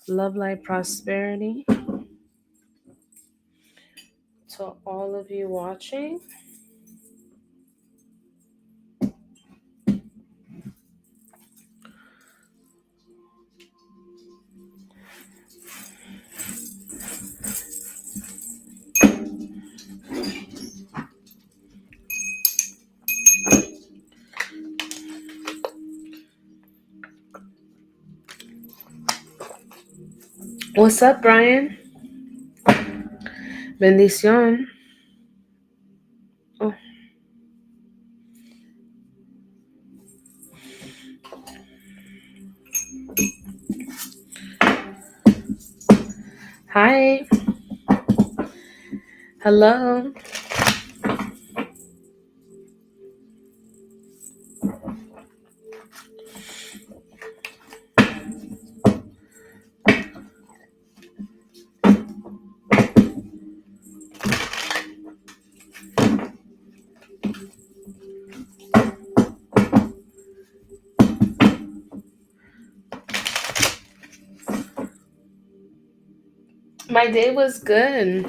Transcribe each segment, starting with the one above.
Love, light, prosperity to all of you watching. What's up, Brian? Bendición. Oh. Hi. Hello. My day was good.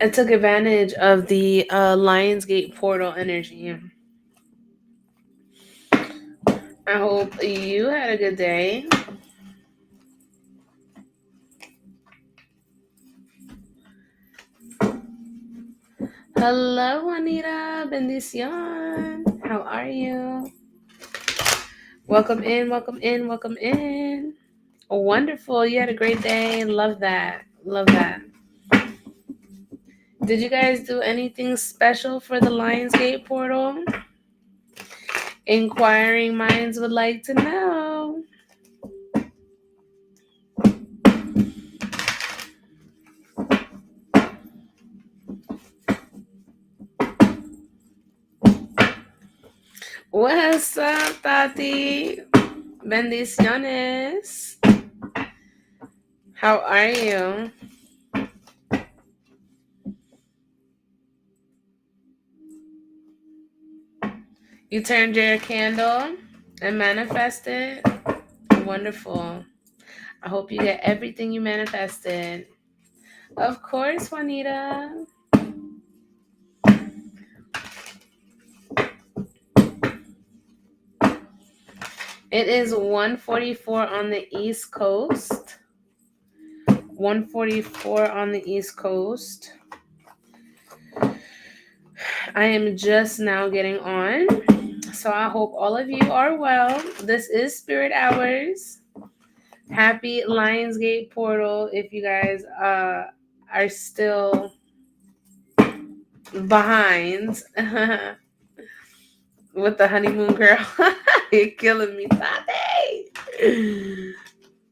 I took advantage of the Lionsgate portal energy. I hope you had a good day. Hello, Juanita. Bendición. How are you? Welcome in, welcome in, welcome in. Wonderful. You had a great day. Love that. Love that. Did you guys do anything special for the Lionsgate portal? Inquiring minds would like to know. What's up, Tati? Bendiciones. How are you? You turned your candle and manifested? Wonderful. I hope you get everything you manifested. Of course, Juanita. It is 1:44 on the East Coast. 1:44 on the East Coast. I am just now getting on. So I hope all of you are well. This is Spirit Hours. Happy Lionsgate portal if you guys are still behind with the honeymoon girl. You're killing me, Tati.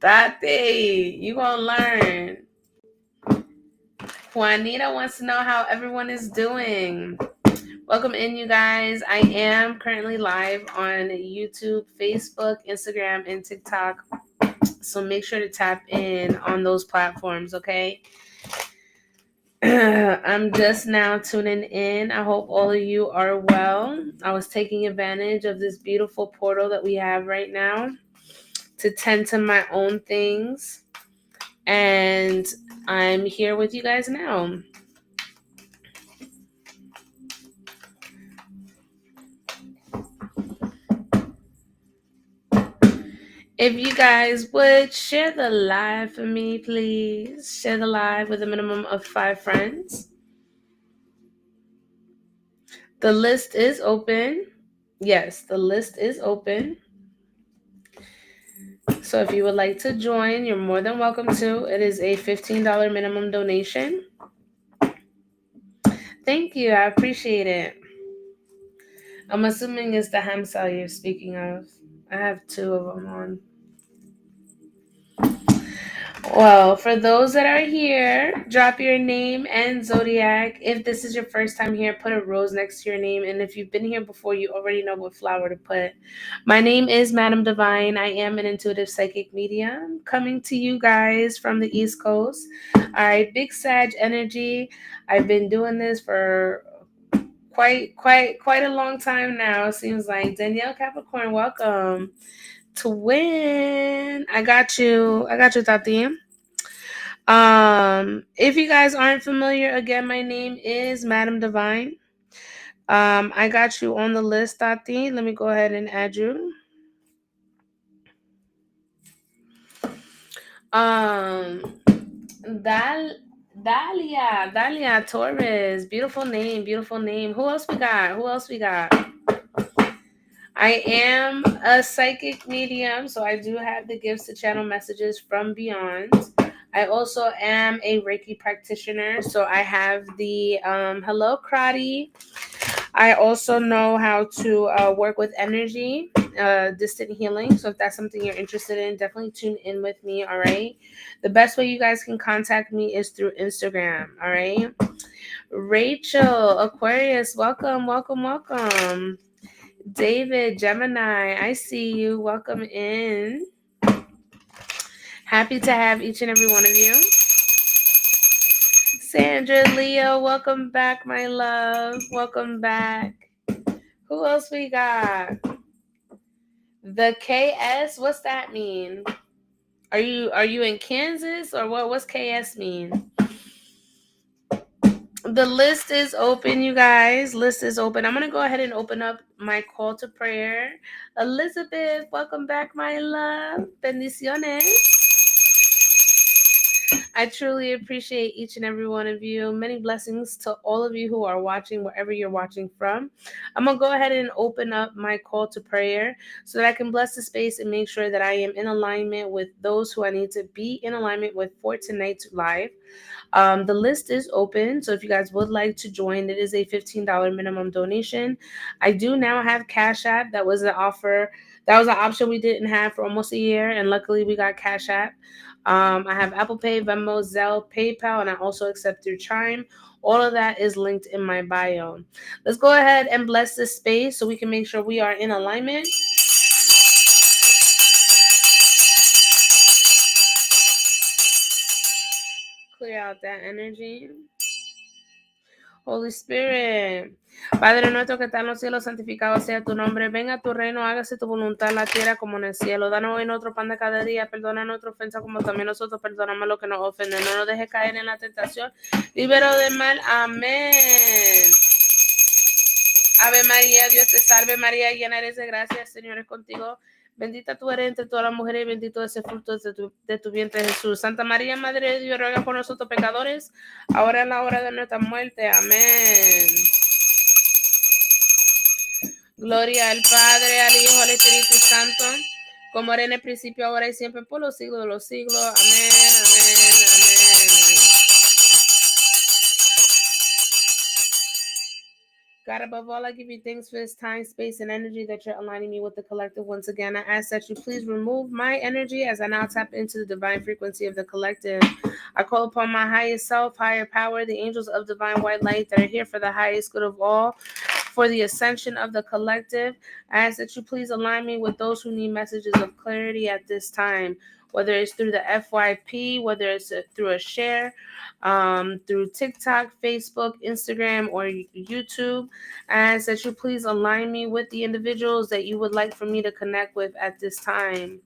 Tati, you gonna learn. Juanita wants to know how everyone is doing. Welcome in, you guys. I am currently live on YouTube, Facebook, Instagram, and TikTok. So make sure to tap in on those platforms, okay? I'm just now tuning in. I hope all of you are well. I was taking advantage of this beautiful portal that we have right now to tend to my own things. And I'm here with you guys now. If you guys would share the live for me, please. Share the live with a minimum of 5 friends. The list is open. Yes, the list is open. So if you would like to join, you're more than welcome to. It is a $15 minimum donation. Thank you. I appreciate it. I'm assuming it's the ham cell you're speaking of. I have 2 of them on. Well, for those that are here, drop your name and zodiac. If this is your first time here, put a rose next to your name. And if you've been here before, you already know what flower to put. My name is Madam Divine. I am an intuitive psychic medium coming to you guys from the East Coast. All right, big Sag energy. I've been doing this for quite a long time now. Seems like Danielle Capricorn, welcome to win. I got you. Tati. If you guys aren't familiar, again, my name is Madam Divine. I got you on the list, Tati. Let me go ahead and add you. Um, Dalia Torres. Beautiful name, beautiful name. Who else we got? I am a psychic medium, so I do have the gifts to channel messages from beyond. I also am a Reiki practitioner, so I have the hello Krati. I also know how to work with energy, distant healing. So if that's something you're interested in, definitely tune in with me. All right. The best way you guys can contact me is through Instagram. All right. Rachel Aquarius, welcome, welcome, welcome. David Gemini, I see you. Welcome in. Happy to have each and every one of you. Sandra Leo, welcome back, my love. Welcome back. Who else we got? The KS, what's that mean? Are you in Kansas or what? What's KS mean? The list is open, you guys. List is open. I'm gonna go ahead and open up my call to prayer. Elizabeth, welcome back, my love. Bendiciones. I truly appreciate each and every one of you. Many blessings to all of you who are watching, wherever you're watching from. I'm going to go ahead and open up my call to prayer so that I can bless the space and make sure that I am in alignment with those who I need to be in alignment with for tonight's live. The list is open, so if you guys would like to join, it is a $15 minimum donation. I do now have Cash App. That was an offer. That was an option we didn't have for almost a year, and luckily we got Cash App. I have Apple Pay, Venmo, Zelle, PayPal, and I also accept through Chime. All of that is linked in my bio. Let's go ahead and bless this space so we can make sure we are in alignment. Clear out that energy. Holy Spirit. Padre nuestro que está en los cielos, santificado sea tu nombre. Venga tu reino, hágase tu voluntad en la tierra como en el cielo. Danos hoy nuestro pan de cada día. Perdona nuestra ofensa como también nosotros perdonamos a los que nos ofenden. No nos dejes caer en la tentación. Líbero del mal. Amén. Ave María, Dios te salve María, llena eres de gracia, el Señor es contigo. Bendita tú eres entre todas las mujeres y bendito es el fruto de tu vientre Jesús. Santa María, Madre de Dios, ruega por nosotros pecadores, ahora en la hora de nuestra muerte. Amén. Gloria al Padre, al Hijo, al Espíritu Santo, como era en el principio, ahora y siempre, por los siglos de los siglos. Amén, amén, amén. God, above all, I give you thanks for this time, space, and energy that you're aligning me with the collective. Once again, I ask that you please remove my energy as I now tap into the divine frequency of the collective. I call upon my highest self, higher power, the angels of divine white light that are here for the highest good of all, for the ascension of the collective. I ask that you please align me with those who need messages of clarity at this time, whether it's through the FYP, whether it's through a share, through TikTok, Facebook, Instagram, or YouTube. I ask that you please align me with the individuals that you would like for me to connect with at this time.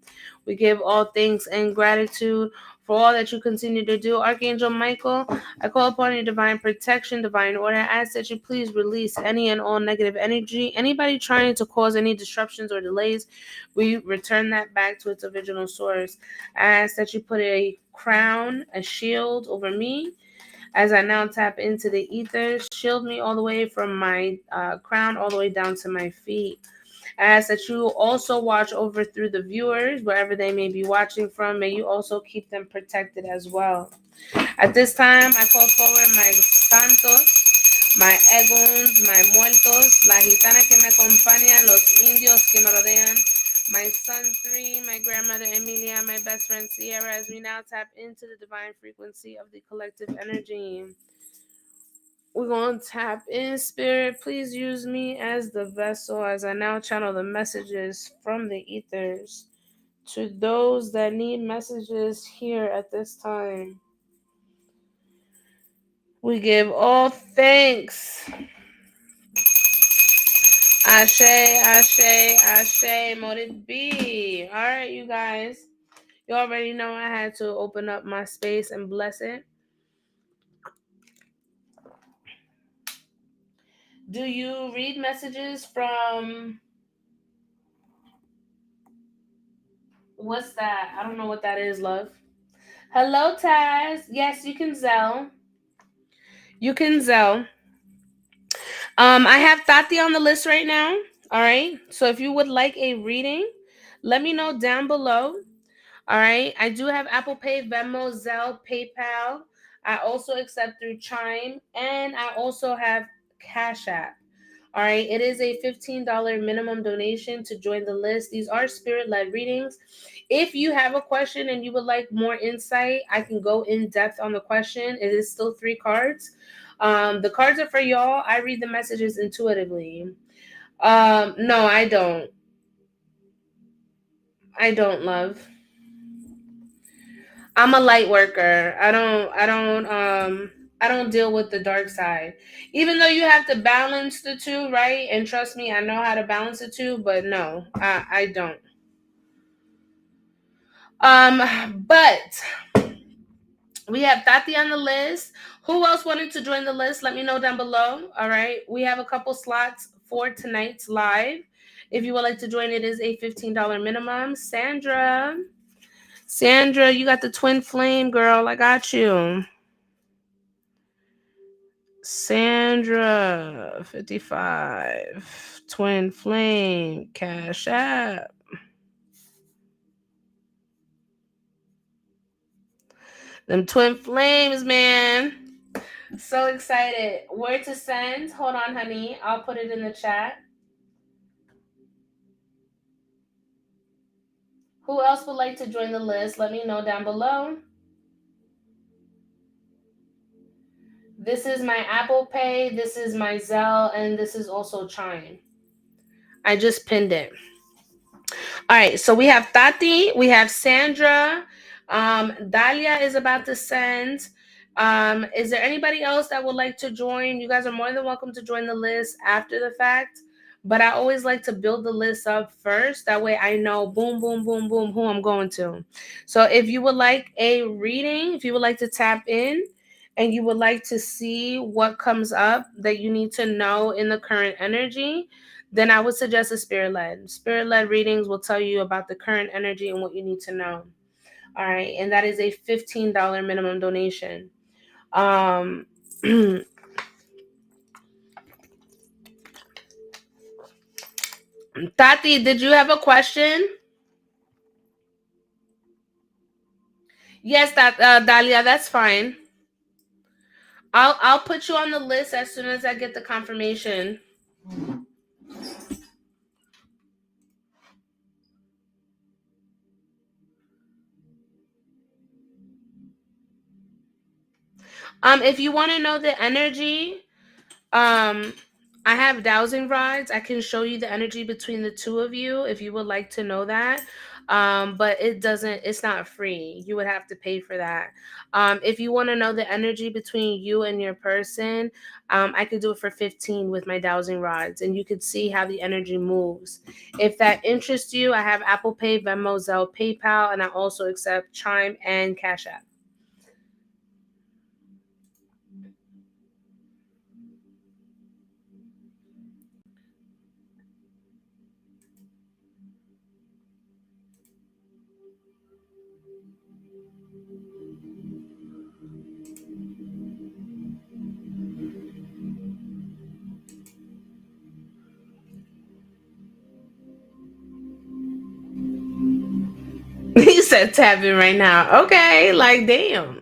We give all thanks and gratitude for all that you continue to do. Archangel Michael, I call upon your divine protection, divine order. I ask that you please release any and all negative energy. Anybody trying to cause any disruptions or delays, we return that back to its original source. I ask that you put a crown, a shield over me as I now tap into the ethers. Shield me all the way from my crown all the way down to my feet. I ask that you also watch over through the viewers, wherever they may be watching from. May you also keep them protected as well. At this time, I call forward my santos, my eguns, my muertos, la gitana que me acompañan, los indios que me rodean, my son 3, my grandmother Emilia, my best friend Sierra, as we now tap into the divine frequency of the collective energy. We're going to tap in, Spirit. Please use me as the vessel as I now channel the messages from the ethers to those that need messages here at this time. We give all thanks Ashe, ashe, ashe, motive B. All right, you guys. You already know I had to open up my space and bless it. Do you read messages from what's that? I don't know what that is, love. Hello, Taz. Yes, you can Zelle. You can Zelle. I have Tati on the list right now. All right. So if you would like a reading, let me know down below. All right. I do have Apple Pay, Venmo, Zelle, PayPal. I also accept through Chime, and I also have Cash App. All right. It is a $15 minimum donation to join the list. These are spirit led readings. If you have a question and you would like more insight, I can go in depth on the question. It is still 3 cards. The cards are for y'all. I read the messages intuitively. No, I don't. I don't, love. I'm a light worker. I don't deal with the dark side. Even though you have to balance the two, right? And trust me, I know how to balance the two, but no, I don't. But we have Tati on the list. Who else wanted to join the list? Let me know down below. All right. We have a couple slots for tonight's live. If you would like to join, it is a $15 minimum. Sandra, you got the twin flame, girl. I got you. Sandra, 55. Twin flame, cash app. Them twin flames, man. So excited. Where to send? Hold on, honey. I'll put it in the chat. Who else would like to join the list? Let me know down below. This is my Apple Pay, this is my Zelle, and this is also Chime. I just pinned it. All right, so we have Tati, we have Sandra, Dalia is about to send. Is there anybody else that would like to join? You guys are more than welcome to join the list after the fact, but I always like to build the list up first. That way I know boom, boom, boom, boom, who I'm going to. So if you would like a reading, if you would like to tap in, and you would like to see what comes up that you need to know in the current energy, then I would suggest a spirit led. Spirit led readings will tell you about the current energy and what you need to know. All right. And that is a $15 minimum donation. Tati, did you have a question? Yes, that Dalia, that's fine. I'll put you on the list as soon as I get the confirmation. If you want to know the energy, Um, I have dowsing rods. I can show you the energy between the two of you if you would like to know that. But it's not free. You would have to pay for that. If you want to know the energy between you and your person, I could do it for 15 with my dowsing rods and you could see how the energy moves. If that interests you, I have Apple Pay, Venmo, Zelle, PayPal, and I also accept Chime and Cash App. You said tapping right now. Okay, like damn.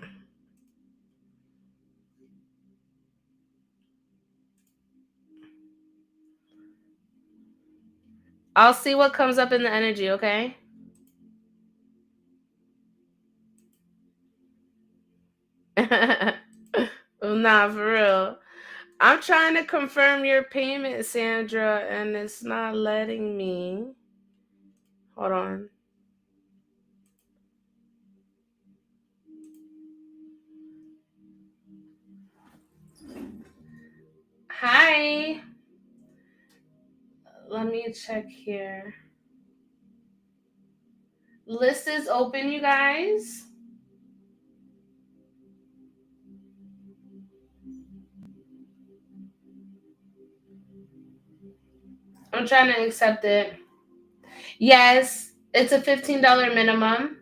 I'll see what comes up in the energy, okay? Nah, for real. I'm trying to confirm your payment, Sandra, and it's not letting me. Hold on. Hi. me check here. List is open, you guys. I'm trying to accept it. Yes, it's a $15 minimum.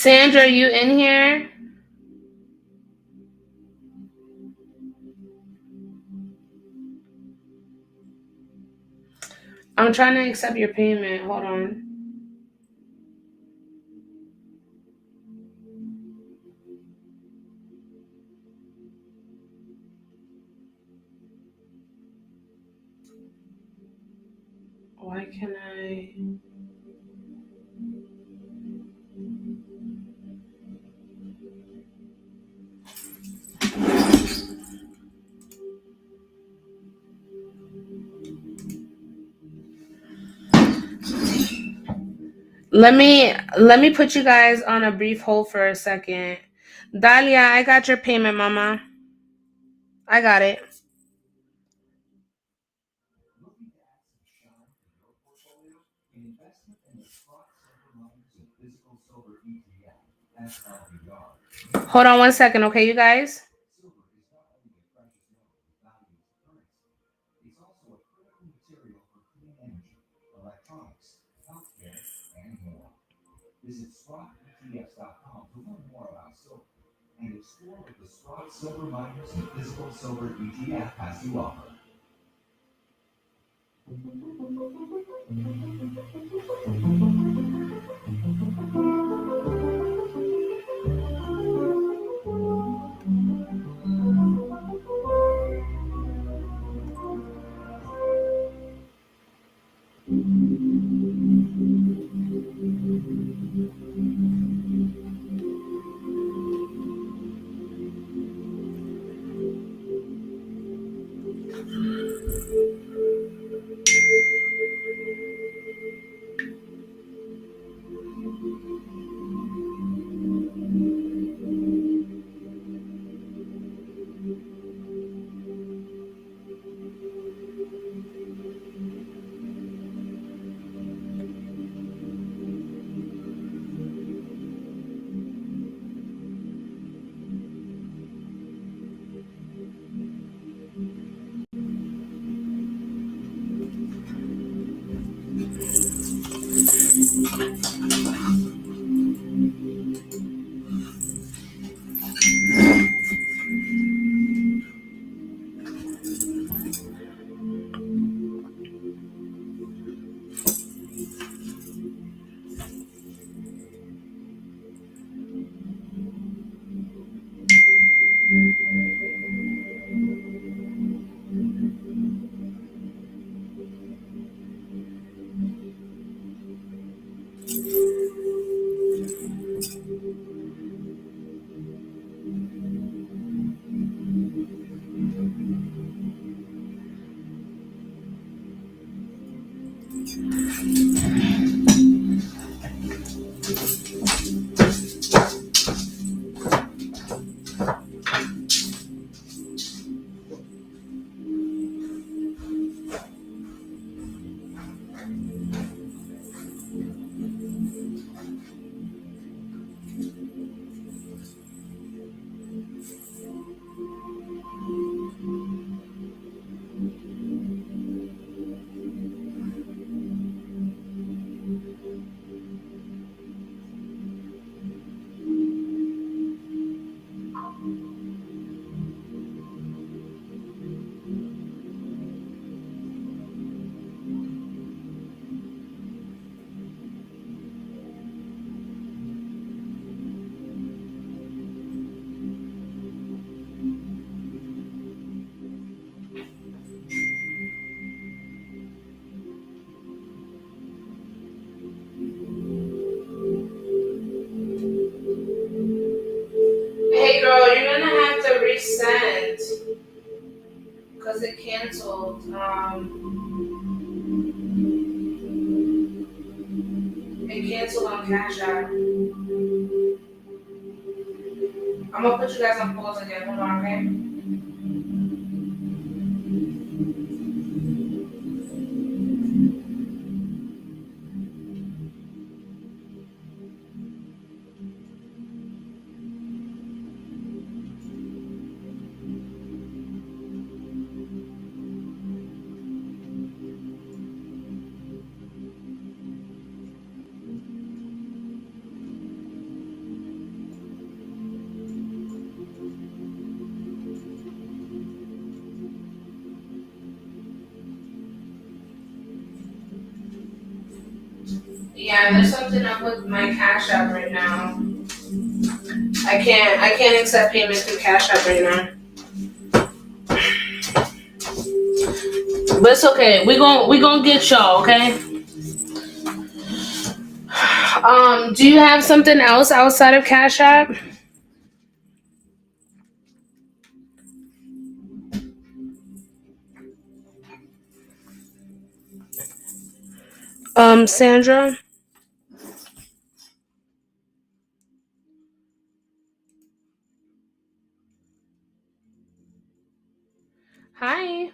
Sandra, are you in here? I'm trying to accept your payment. Hold on. Why can I? Let me put you guys on a brief hold for a second. Dahlia, I got your payment, mama. I got it. Hold on one second, okay, you guys? canceled. It canceled on Cash App. I'm gonna put you guys on pause again. Hold on, okay? Yeah, there's something up with my Cash App right now. I can't accept payment through Cash App right now. But it's okay. We gonna get y'all, okay? Do you have something else outside of Cash App? Sandra? Hi.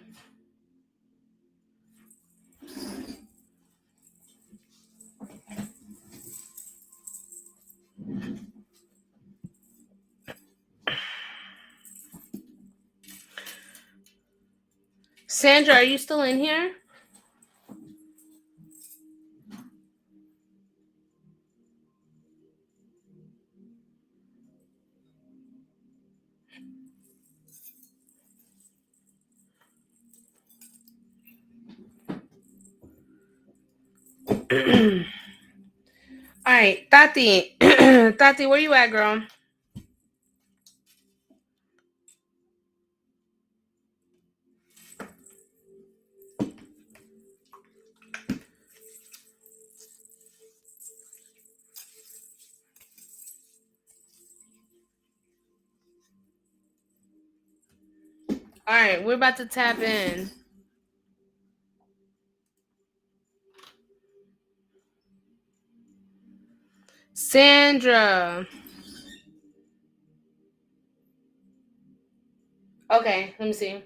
Sandra, are you still in here? All right, Tati. Tati, where you at, girl? All right, we're about to tap in. Sandra. Okay, let me see.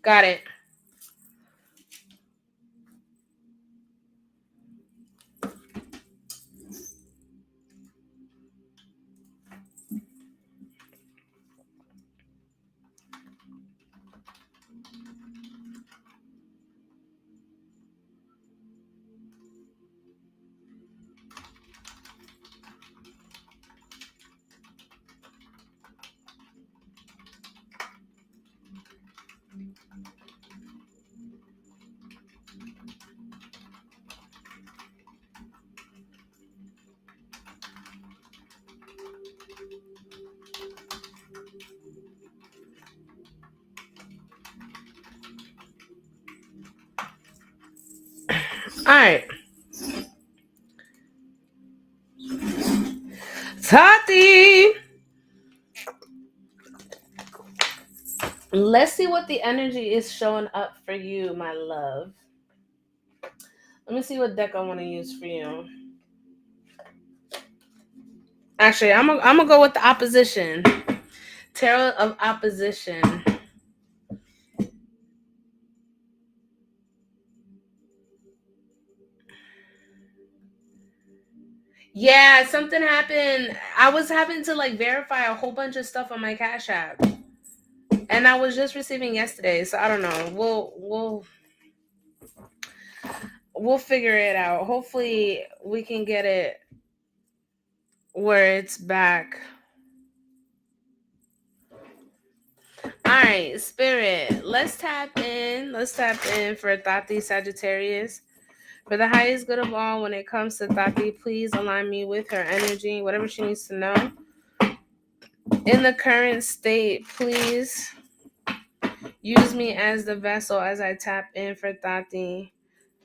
Got it. All right. Tati. Let's see what the energy is showing up for you, my love. Let me see what deck I want to use for you. Actually, I'm gonna go with the opposition. Tarot of opposition. Yeah, something happened. I was having to like verify a whole bunch of stuff on my Cash App, and I was just receiving yesterday. So I don't know. We'll figure it out. Hopefully, we can get it where it's back. All right, Spirit. Let's tap in. Let's tap in for Tati Sagittarius. For the highest good of all, when it comes to Tati, please align me with her energy, whatever she needs to know. In the current state, please use me as the vessel as I tap in for Tati.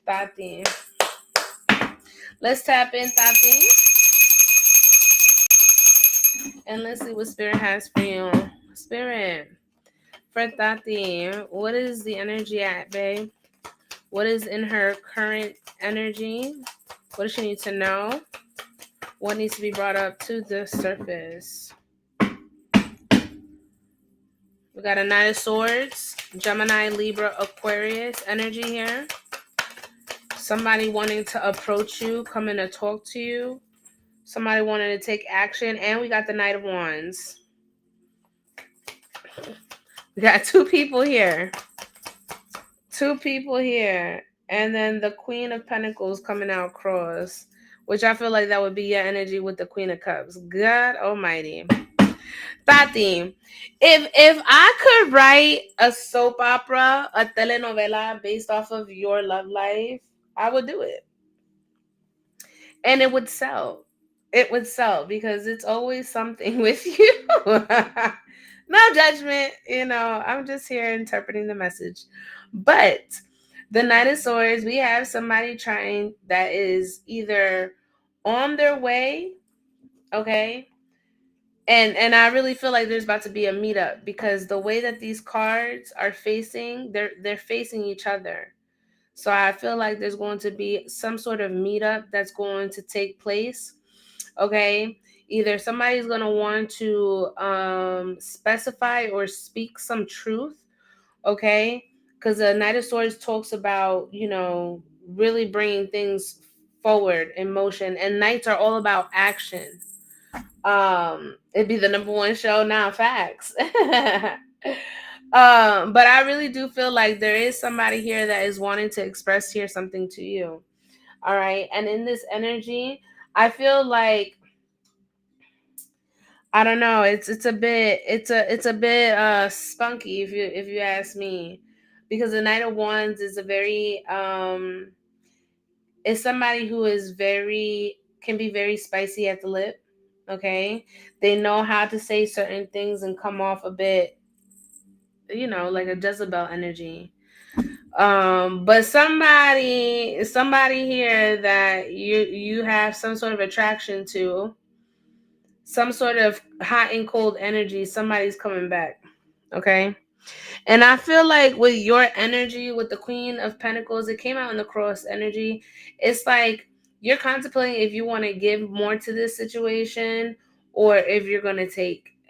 Tati. Let's tap in, Tati. And let's see what Spirit has for you. Spirit. For Tati, what is the energy at, babe? What is in her current energy? What does she need to know? What needs to be brought up to the surface? We got a Knight of Swords, Gemini, Libra, Aquarius energy here. Somebody wanting to approach you, coming to talk to you. Somebody wanting to take action. And we got the Knight of Wands. We got two people here. Two people here. And then the Queen of Pentacles coming out cross. Which I feel like that would be your energy with the Queen of Cups. God almighty. Tati, if I could write a soap opera, a telenovela based off of your love life, I would do it. And it would sell. It would sell because it's always something with you. No judgment, I'm just here interpreting the message. But the Knight of Swords, we have somebody trying that is either on their way, okay? And I really feel like there's about to be a meetup because the way that these cards are facing, they're facing each other. So I feel like there's going to be some sort of meetup that's going to take place. Okay. Either somebody's going to want to specify or speak some truth. Okay. Because the Knight of Swords talks about, really bringing things forward in motion. And Knights are all about action. It'd be the number one show now, facts. But I really do feel like there is somebody here that is wanting to express here something to you. All right. And in this energy, I feel like I don't know, it's a bit spunky if you ask me. Because the Knight of Wands is a very is somebody who is very can be very spicy at the lip. Okay. They know how to say certain things and come off a bit, like a Jezebel energy. But somebody here that you have some sort of attraction to, some sort of hot and cold energy, somebody's coming back. Okay. And I feel like with your energy, with the Queen of Pentacles, it came out in the cross energy. It's like you're contemplating if you want to give more to this situation or if you're going to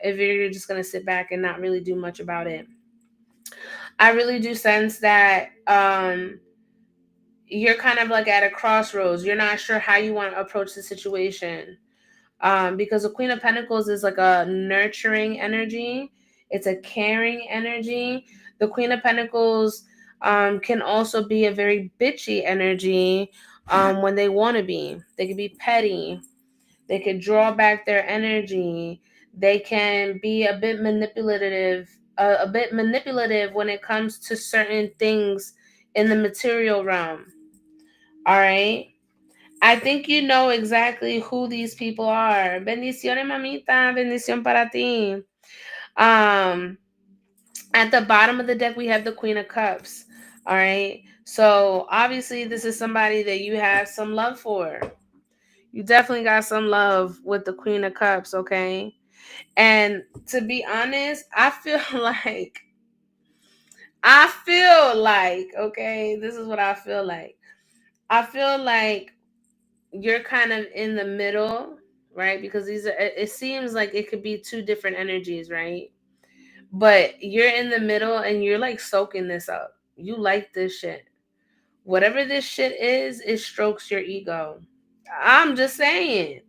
if you're just going to sit back and not really do much about it. I really do sense that you're kind of like at a crossroads. You're not sure how you want to approach the situation. Because the Queen of Pentacles is like a nurturing energy. It's a caring energy. The Queen of Pentacles can also be a very bitchy energy when they want to be. They can be petty. They could draw back their energy. They can be a bit manipulative when it comes to certain things in the material realm. All right. I think you know exactly who these people are. Bendiciones, mamita. Bendición para ti. Um, at the bottom of the deck, we have the Queen of Cups. All right. So obviously, this is somebody that you have some love for. You definitely got some love with the Queen of Cups. Okay. And to be honest, okay, this is what I feel like. I feel like you're kind of in the middle, right? Because it seems like it could be two different energies, right? But you're in the middle and you're like soaking this up. You like this shit. Whatever this shit is, it strokes your ego. I'm just saying.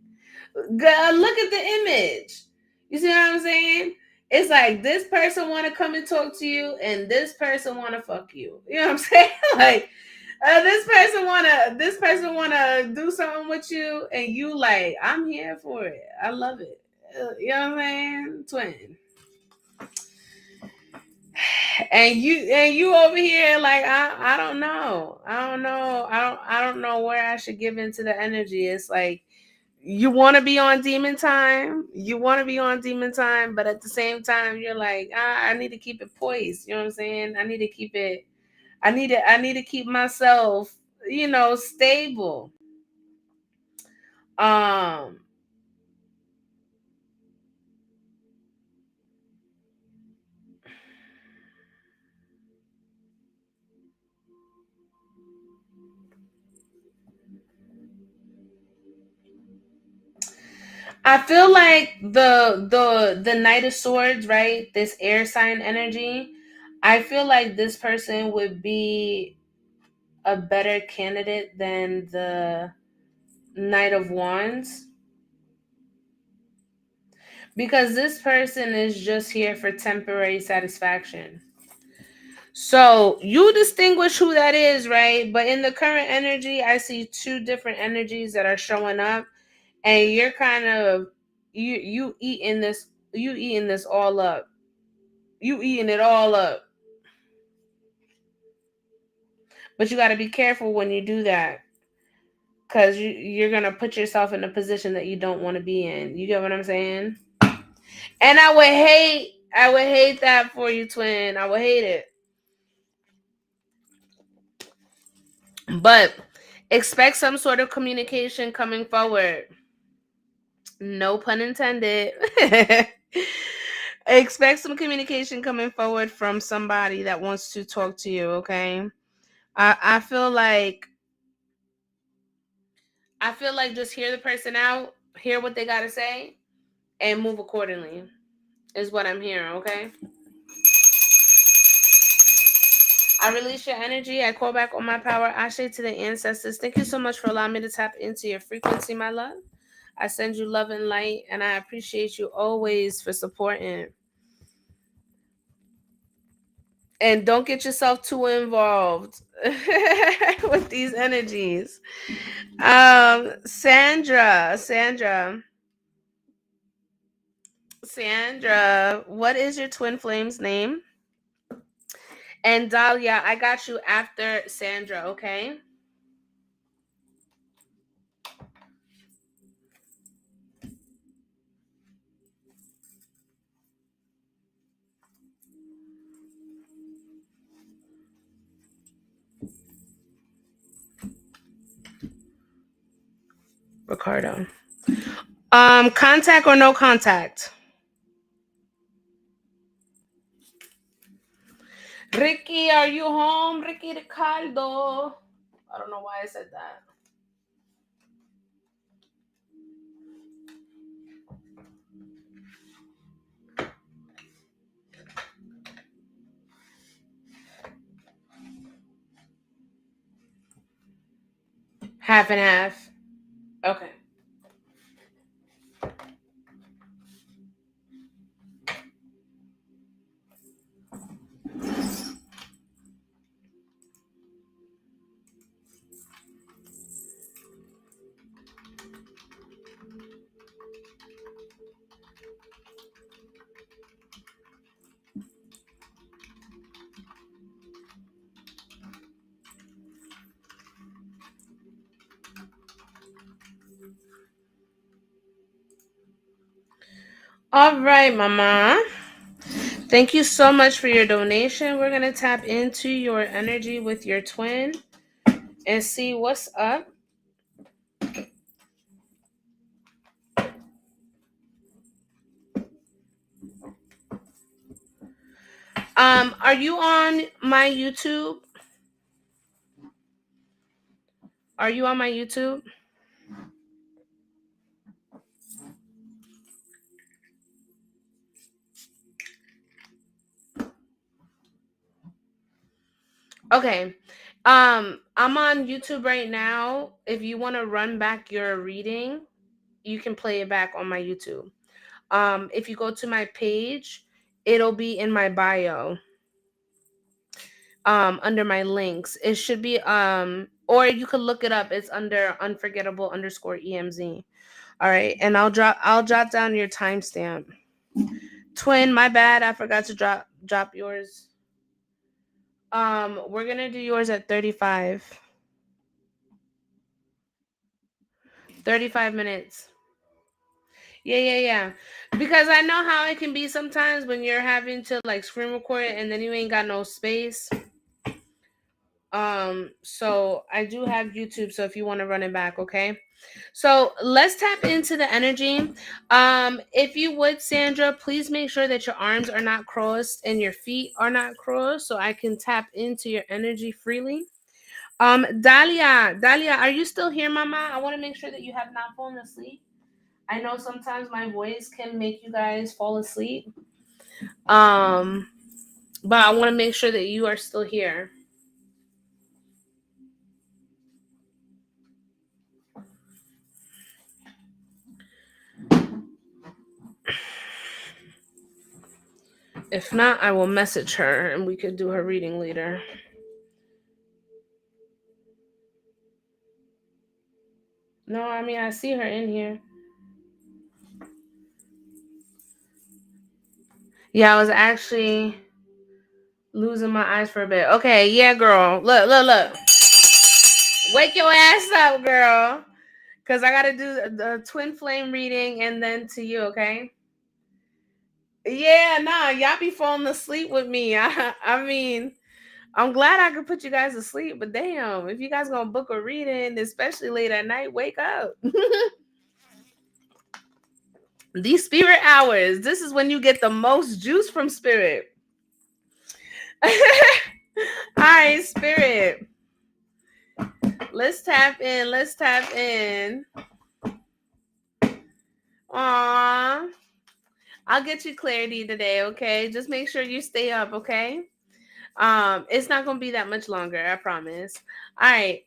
God, look at the image. You see what I'm saying? It's like this person want to come and talk to you, and this person want to fuck you. You know what I'm saying? Like this person wanna do something with you, and you like, I'm here for it. I love it. You know what I'm saying? Twin. And you over here like I don't know. I don't know where I should give into the energy. It's like you want to be on demon time. You want to be on demon time, but at the same time you're like, I need to keep it poised. You know what I'm saying? I need to keep it I need to keep myself, stable. Um I feel like the Knight of Swords, right? This air sign energy. I feel like this person would be a better candidate than the Knight of Wands, because this person is just here for temporary satisfaction. So you distinguish who that is, right? But in the current energy, I see two different energies that are showing up, and you're kind of you eating this all up. You eating it all up. But you got to be careful when you do that, because you're gonna put yourself in a position that you don't want to be in. You get what I'm saying? And I would hate that for you, twin. I would hate it. But expect some sort of communication coming forward. No pun intended. Expect some communication coming forward from somebody that wants to talk to you, okay? I feel like just hear the person out, hear what they gotta say, and move accordingly is what I'm hearing, okay? I release your energy. I call back all my power. Ashe to the ancestors. Thank you so much for allowing me to tap into your frequency, my love. I send you love and light, and I appreciate you always for supporting. And don't get yourself too involved with these energies. Sandra, what is your twin flame's name? And Dahlia, I got you after Sandra, okay? Ricardo. Contact or no contact? Ricky, are you home? Ricky Ricardo. I don't know why I said that. Half and half. Okay. All right, Mama. Thank you so much for your donation. We're going to tap into your energy with your twin and see what's up. Are you on my YouTube? Are you on my YouTube? Okay. I'm on YouTube right now. If you want to run back your reading, you can play it back on my YouTube. If you go to my page, it'll be in my bio. Under my links. It should be or you could look it up. It's under unforgettable underscore EMZ. All right. And I'll jot down your timestamp. Twin, my bad. I forgot to drop yours. We're gonna do yours at 35. 35 minutes. Yeah. Because I know how it can be sometimes when you're having to like screen record it and then you ain't got no space. So I do have YouTube, so if you want to run it back, okay? So let's tap into the energy. If you would, Sandra, please make sure that your arms are not crossed and your feet are not crossed so I can tap into your energy freely. Dahlia, are you still here, Mama? I want to make sure that you have not fallen asleep. I know sometimes my voice can make you guys fall asleep. Um, but I want to make sure that you are still here. If not, I will message her and we could do her reading later. No, I mean, I see her in here. Yeah, I was actually losing my eyes for a bit. Okay, yeah, girl. Look, look, look. Wake your ass up, girl. Because I got to do the twin flame reading and then to you, okay? Yeah, nah, y'all be falling asleep with me. I mean, I'm glad I could put you guys to sleep, but damn, if you guys gonna book a reading, especially late at night, wake up. These spirit hours, this is when you get the most juice from spirit. All right, spirit. Let's tap in. Let's tap in. Aw. I'll get you clarity today, okay? Just make sure you stay up, okay? It's not gonna be that much longer, I promise. All right.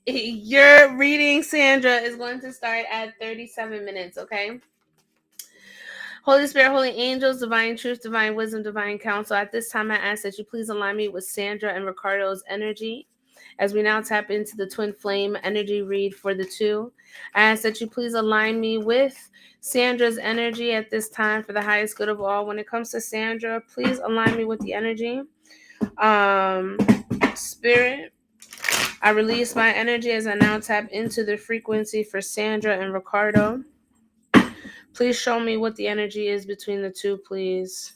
Your reading, Sandra, is going to start at 37 minutes, okay? Holy Spirit, holy angels, divine truth, divine wisdom, divine counsel. At this time, I ask that you please align me with Sandra and Ricardo's energy. As we now tap into the twin flame energy read for the two, I ask that you please align me with Sandra's energy at this time for the highest good of all. When it comes to Sandra, please align me with the energy. Spirit, I release my energy as I now tap into the frequency for Sandra and Ricardo. Please show me what the energy is between the two, please.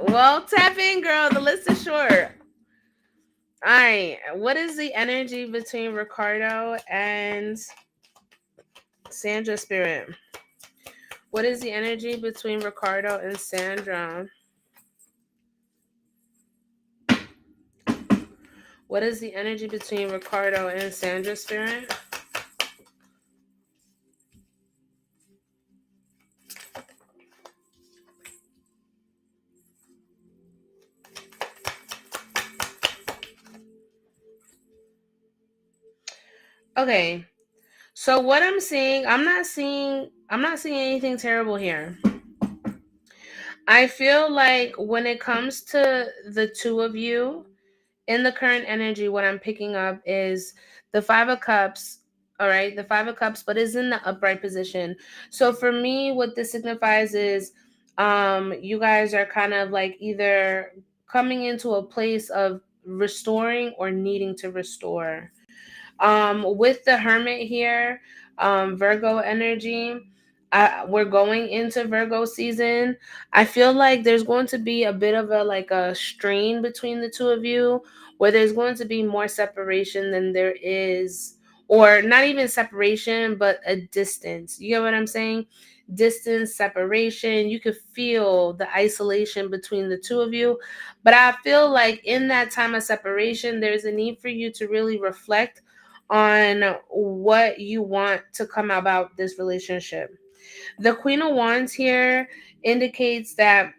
Well, tap in, girl. The list is short. All right. What is the energy between Ricardo and Sandra, spirit? What is the energy between Ricardo and Sandra? What is the energy between Ricardo and Sandra, spirit? Okay. So what I'm not seeing anything terrible here. I feel like when it comes to the two of you, in the current energy, what I'm picking up is the Five of Cups. All right, the Five of Cups, but is in the upright position. So for me, what this signifies is you guys are kind of like either coming into a place of restoring or needing to restore. With the Hermit here, Virgo energy, we're going into Virgo season. I feel like there's going to be a bit of a strain between the two of you, where there's going to be more separation than there is, or not even separation, but a distance. You get what I'm saying? Distance, separation. You could feel the isolation between the two of you. But I feel like in that time of separation, there's a need for you to really reflect on what you want to come about this relationship. The Queen of Wands here indicates that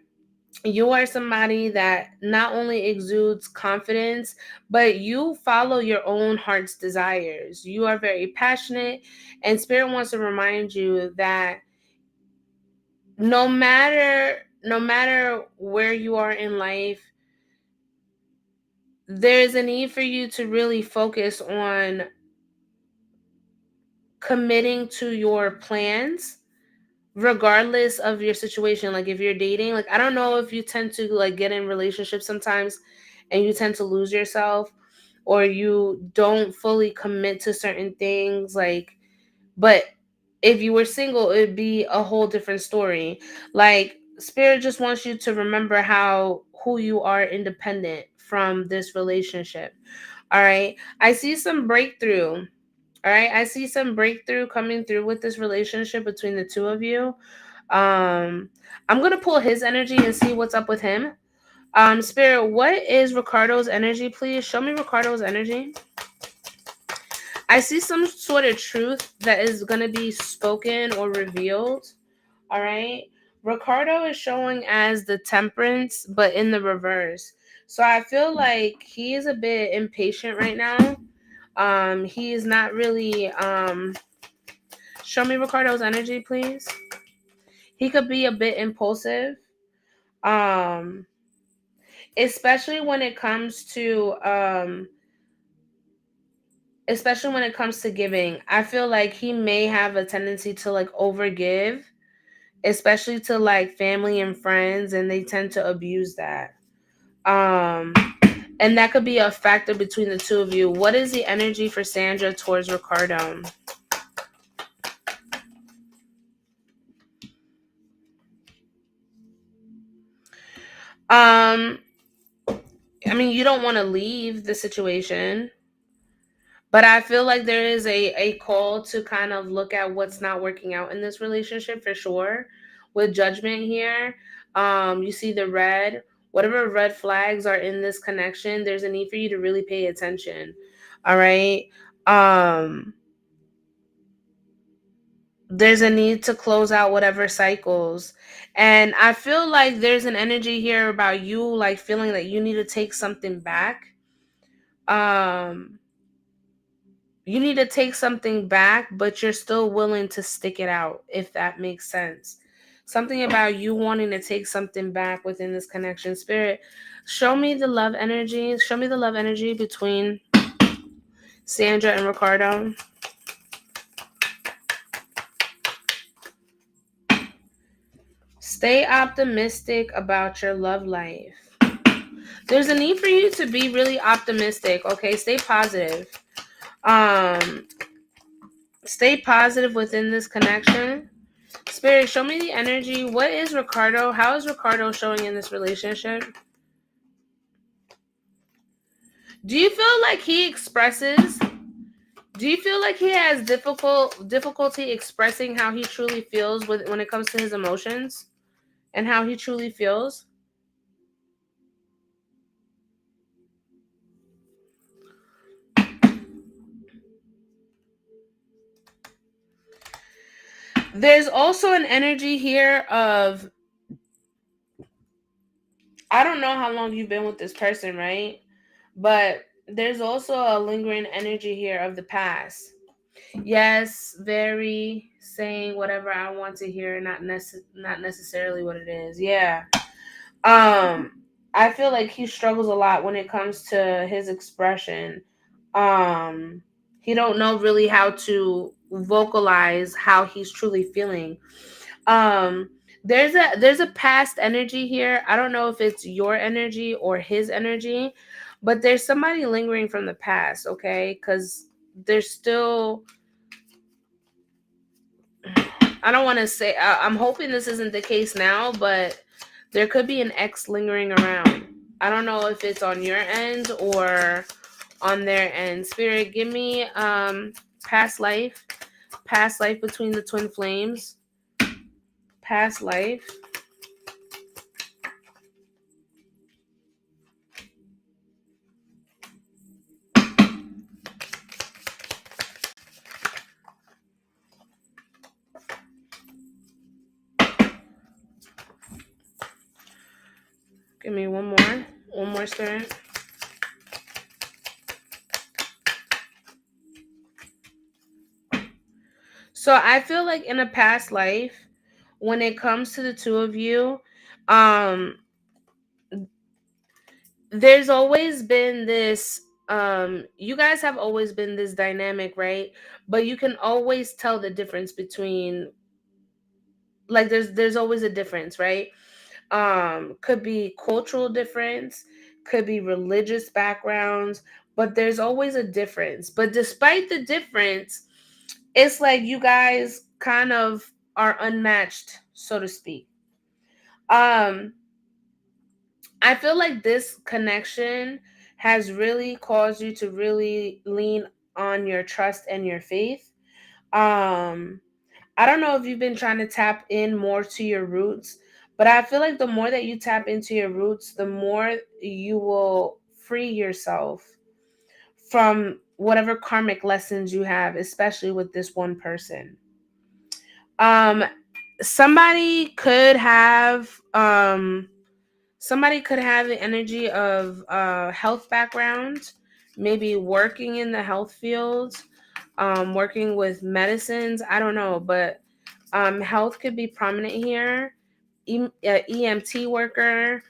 you are somebody that not only exudes confidence, but you follow your own heart's desires. You are very passionate, and Spirit wants to remind you that no matter where you are in life, there's a need for you to really focus on committing to your plans regardless of your situation. Like if you're dating, like I don't know if you tend to like get in relationships sometimes and you tend to lose yourself, or you don't fully commit to certain things, like, but if you were single it'd be a whole different story. Like Spirit just wants you to remember how who you are independent from this relationship. All right, I see some breakthrough. All right, I see some breakthrough coming through with this relationship between the two of you. I'm gonna pull his energy and see what's up with him. Spirit, what is Ricardo's energy, please? Show me Ricardo's energy. I see some sort of truth that is going to be spoken or revealed. All right. Ricardo is showing as the temperance, but in the reverse. So I feel like he is a bit impatient right now. He is not really show me Ricardo's energy, please. He could be a bit impulsive. Um, especially when it comes to giving. I feel like he may have a tendency to like overgive, especially to like family and friends, and they tend to abuse that. Um, and that could be a factor between the two of you. What is the energy for Sandra towards Ricardo? Um, I mean, you don't want to leave the situation, but I feel like there is a call to kind of look at what's not working out in this relationship for sure. With judgment here, you see the red. Whatever red flags are in this connection, there's a need for you to really pay attention. All right. Um, there's a need to close out whatever cycles. And I feel like there's an energy here about you like feeling that you need to take something back. Um, you need to take something back, but you're still willing to stick it out, if that makes sense. Something about you wanting to take something back within this connection. Spirit, show me the love energy. Show me the love energy between Sandra and Ricardo. Stay optimistic about your love life. There's a need for you to be really optimistic, okay? Stay positive. Um, stay positive within this connection. Spirit, show me the energy. What is Ricardo? How is Ricardo showing in this relationship? Do you feel like he expresses? Do you feel like he has difficulty expressing how he truly feels when it comes to his emotions and how he truly feels? There's also an energy here of I don't know how long you've been with this person, right? But there's also a lingering energy here of the past. Yes, very saying whatever I want to hear, not necessarily what it is. Yeah. I feel like he struggles a lot when it comes to his expression. Um he don't know really how to vocalize how he's truly feeling. Um there's a past energy here. I don't know if it's your energy or his energy, but there's somebody lingering from the past, okay? Cuz there's still I don't want to say I'm hoping this isn't the case now, but there could be an ex lingering around. I don't know if it's on your end or on their end. Spirit, give me past life, past life between the twin flames, past life. Give me one more spirit. So I feel like in a past life, when it comes to the two of you, um, there's always been this you guys have always been this dynamic, right? But you can always tell the difference between like there's always a difference, right? Could be cultural difference, could be religious backgrounds, but there's always a difference. But despite the difference, it's like you guys kind of are unmatched, so to speak. um I feel like this connection has really caused you to really lean on your trust and your faith. Um, I don't know if you've been trying to tap in more to your roots, But I feel like the more that you tap into your roots, the more you will free yourself from whatever karmic lessons you have, especially with this one person. Um, somebody could have the energy of health background, maybe working in the health field, working with medicines. I don't know, but health could be prominent here. EMT worker.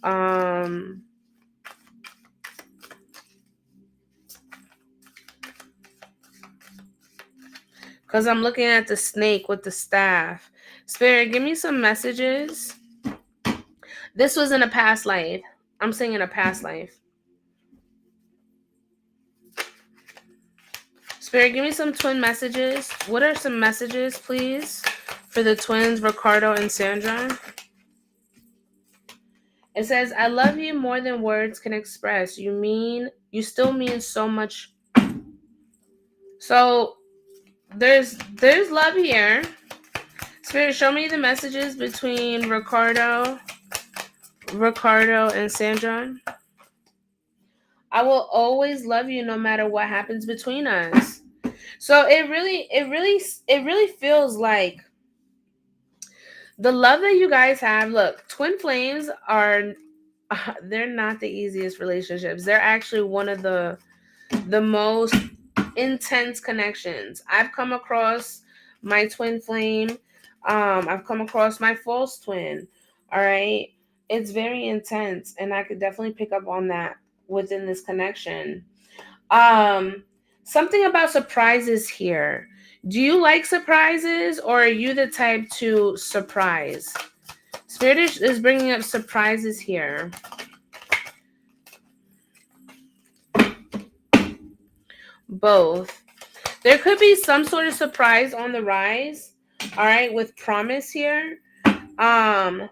Um, because I'm looking at the snake with the staff. Spirit, give me some messages. This was in a past life. I'm saying in a past life. Spirit, give me some twin messages. What are some messages, please, for the twins, Ricardo and Sandra? It says, I love you more than words can express. You still mean so much. So there's love here. Spirit, show me the messages between Ricardo and Sandra. I will always love you no matter what happens between us. So it really feels like the love that you guys have. Look, twin flames are they're not the easiest relationships. They're actually one of the most intense connections. I've come across my twin flame. I've come across my false twin. All right. It's very intense, and I could definitely pick up on that within this connection. Um, something about surprises here. Do you like surprises, or are you the type to surprise? Spirit is bringing up surprises here. Both. There could be some sort of surprise on the rise. All right, with promise here. Um,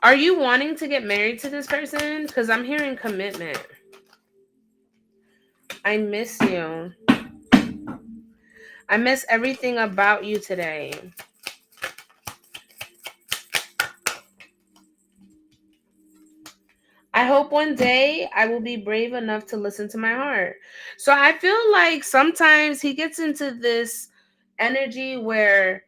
are you wanting to get married to this person? Because I'm hearing commitment. I miss you. I miss everything about you today. I hope one day I will be brave enough to listen to my heart. So I feel like sometimes he gets into this energy where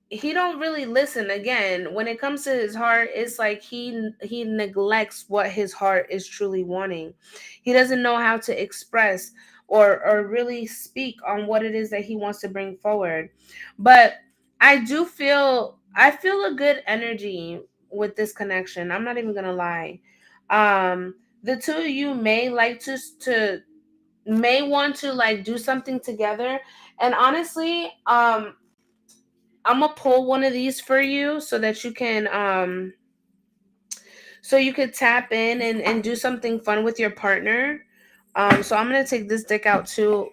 he don't really listen. Again, when it comes to his heart, it's like he neglects what his heart is truly wanting. He doesn't know how to express or really speak on what it is that he wants to bring forward. But I feel a good energy with this connection. I'm not even gonna lie. The two of you may like to may want to like do something together. And honestly, I'm gonna pull one of these for you so that you can so you could tap in and do something fun with your partner. So I'm gonna take this deck out too.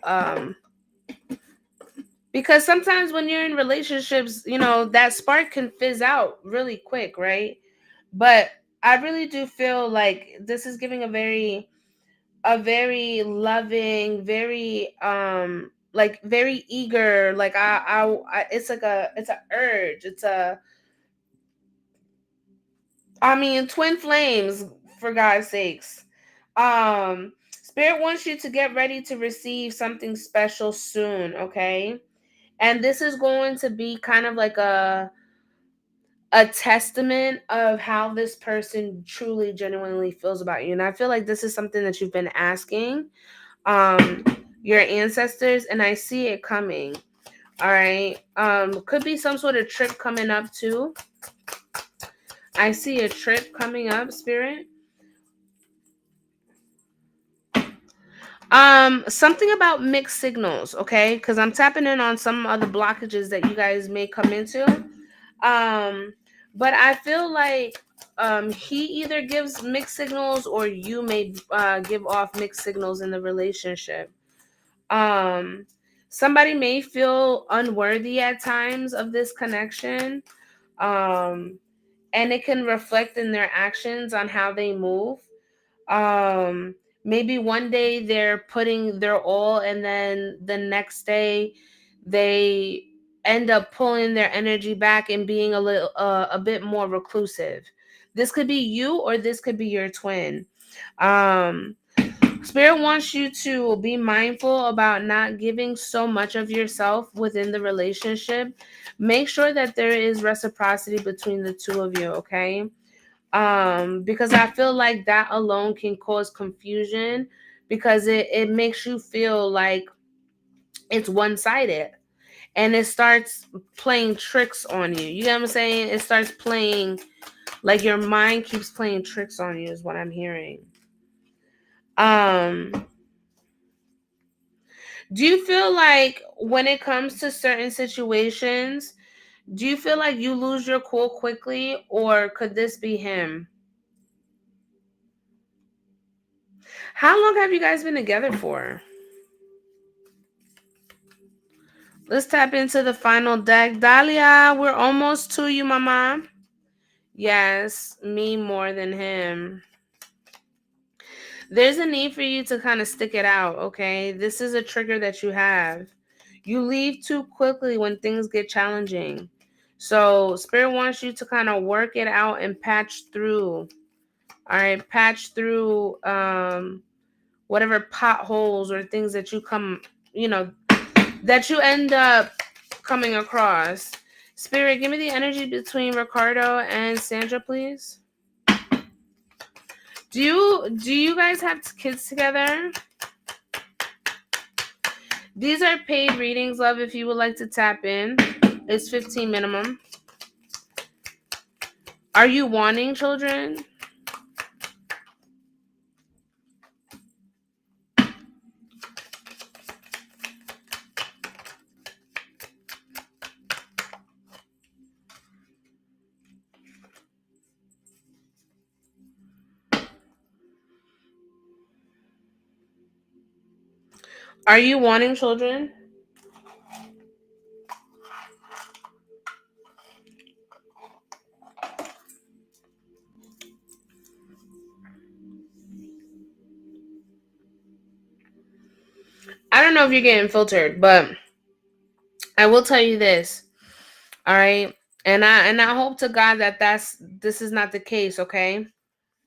Because sometimes when you're in relationships, you know, that spark can fizz out really quick, right? But I really do feel like this is giving a very loving, very like very eager, like it's like it's a urge. I mean, twin flames, for God's sakes. Spirit wants you to get ready to receive something special soon, okay? And this is going to be kind of like a testament of how this person truly genuinely feels about you. And I feel like this is something that you've been asking um your ancestors, and I see it coming. All right. Could be some sort of trip coming up too. I see a trip coming up, Spirit. Something about mixed signals, okay? Because I'm tapping in on some other blockages that you guys may come into. Um, but I feel like he either gives mixed signals or you may give off mixed signals in the relationship. Um, somebody may feel unworthy at times of this connection. Um, and it can reflect in their actions on how they move. um Maybe one day they're putting their all, and then the next day they end up pulling their energy back and being a bit more reclusive. This could be you, or this could be your twin. Um, Spirit wants you to be mindful about not giving so much of yourself within the relationship. Make sure that there is reciprocity between the two of you, okay? Because I feel like that alone can cause confusion, because it makes you feel like it's one-sided, and it starts playing tricks on you. You get what I'm saying? It starts playing, like your mind keeps playing tricks on you is what I'm hearing. Um do you feel like when it comes to certain situations, do you feel like you lose your cool quickly, or could this be him? How long have you guys been together for? Let's tap into the final deck. Dahlia, we're almost to you, mama. Yes, me more than him. There's a need for you to kind of stick it out, okay? This is a trigger that you have. You leave too quickly when things get challenging. So, Spirit wants you to kind of work it out and patch through. All right, patch through whatever potholes or things that you that you end up coming across. Spirit, give me the energy between Ricardo and Sandra, please. Do you guys have kids together? These are paid readings, love, if you would like to tap in. It's 15 minimum. Are you wanting children? Are you wanting children? I don't know if you're getting filtered, but I will tell you this. All right? And I hope to God that this is not the case, okay?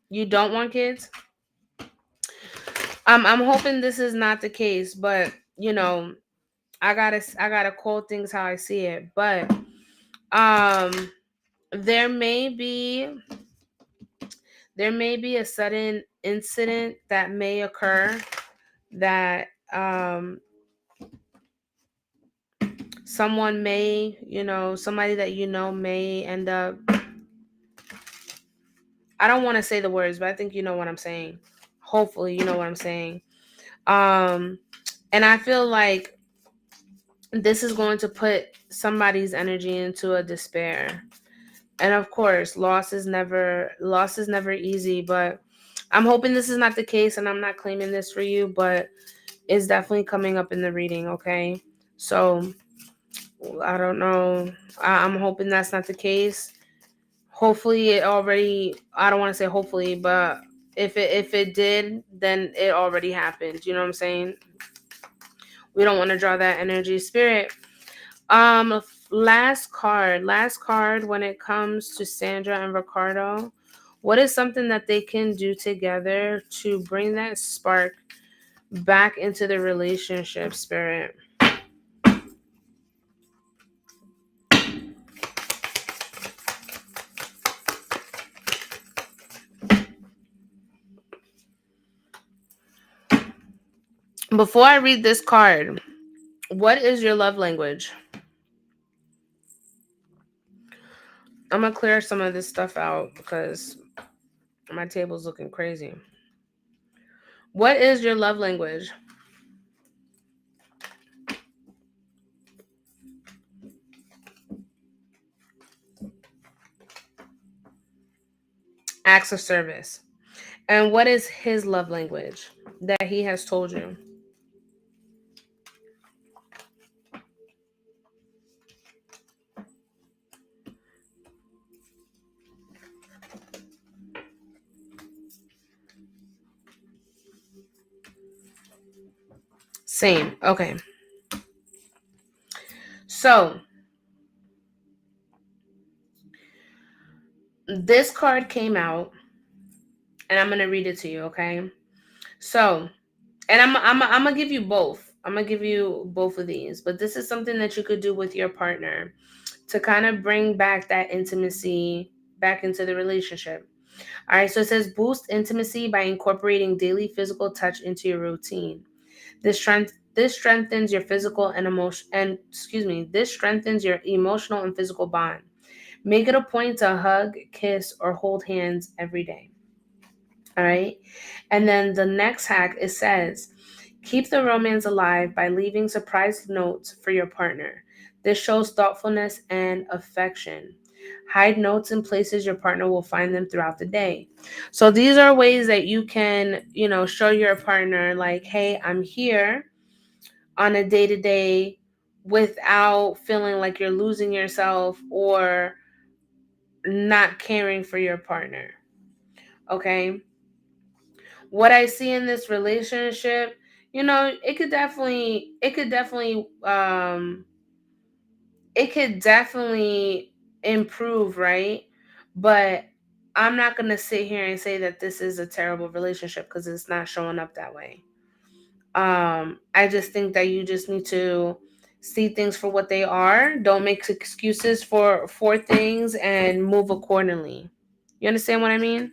You don't want kids? I'm hoping this is not the case, but I gotta call things how I see it. But um there may be a sudden incident that may occur, that someone may, somebody that may end up, I don't want to say the words, but I think you know what I'm saying. Hopefully you know what I'm saying. Um and I feel like this is going to put somebody's energy into a despair. And of course, loss is never easy, but I'm hoping this is not the case, and I'm not claiming this for you, but it's definitely coming up in the reading, okay? So I don't know. I'm hoping that's not the case. Hopefully it already, I don't want to say hopefully, but if it did, then it already happened. You know what I'm saying? We don't want to draw that energy. Spirit. Last card when it comes to Sandra and Ricardo. What is something that they can do together to bring that spark back into the relationship, Spirit? Before I read this card, what is your love language? I'm gonna clear some of this stuff out because my table's looking crazy. What is your love language? Acts of service. And what is his love language that he has told you? Same. Okay. So this card came out, and I'm gonna read it to you, okay? So, and I'm gonna give you both. I'm gonna give you both of these, but this is something that you could do with your partner to kind of bring back that intimacy back into the relationship. All right, so it says boost intimacy by incorporating daily physical touch into your routine. This strengthens your physical and emotion and this strengthens your emotional and physical bond. Make it a point to hug, kiss, or hold hands every day. All right. And then the next hack, it says, keep the romance alive by leaving surprise notes for your partner. This shows thoughtfulness and affection. Hide notes in places your partner will find them throughout the day. So these are ways that you can, show your partner, like, hey, I'm here on a day to day without feeling like you're losing yourself or not caring for your partner. Okay. What I see in this relationship, it could definitely improve, right? But I'm not going to sit here and say that this is a terrible relationship because it's not showing up that way. I just think that you just need to see things for what they are. Don't make excuses for things and move accordingly. You understand what I mean?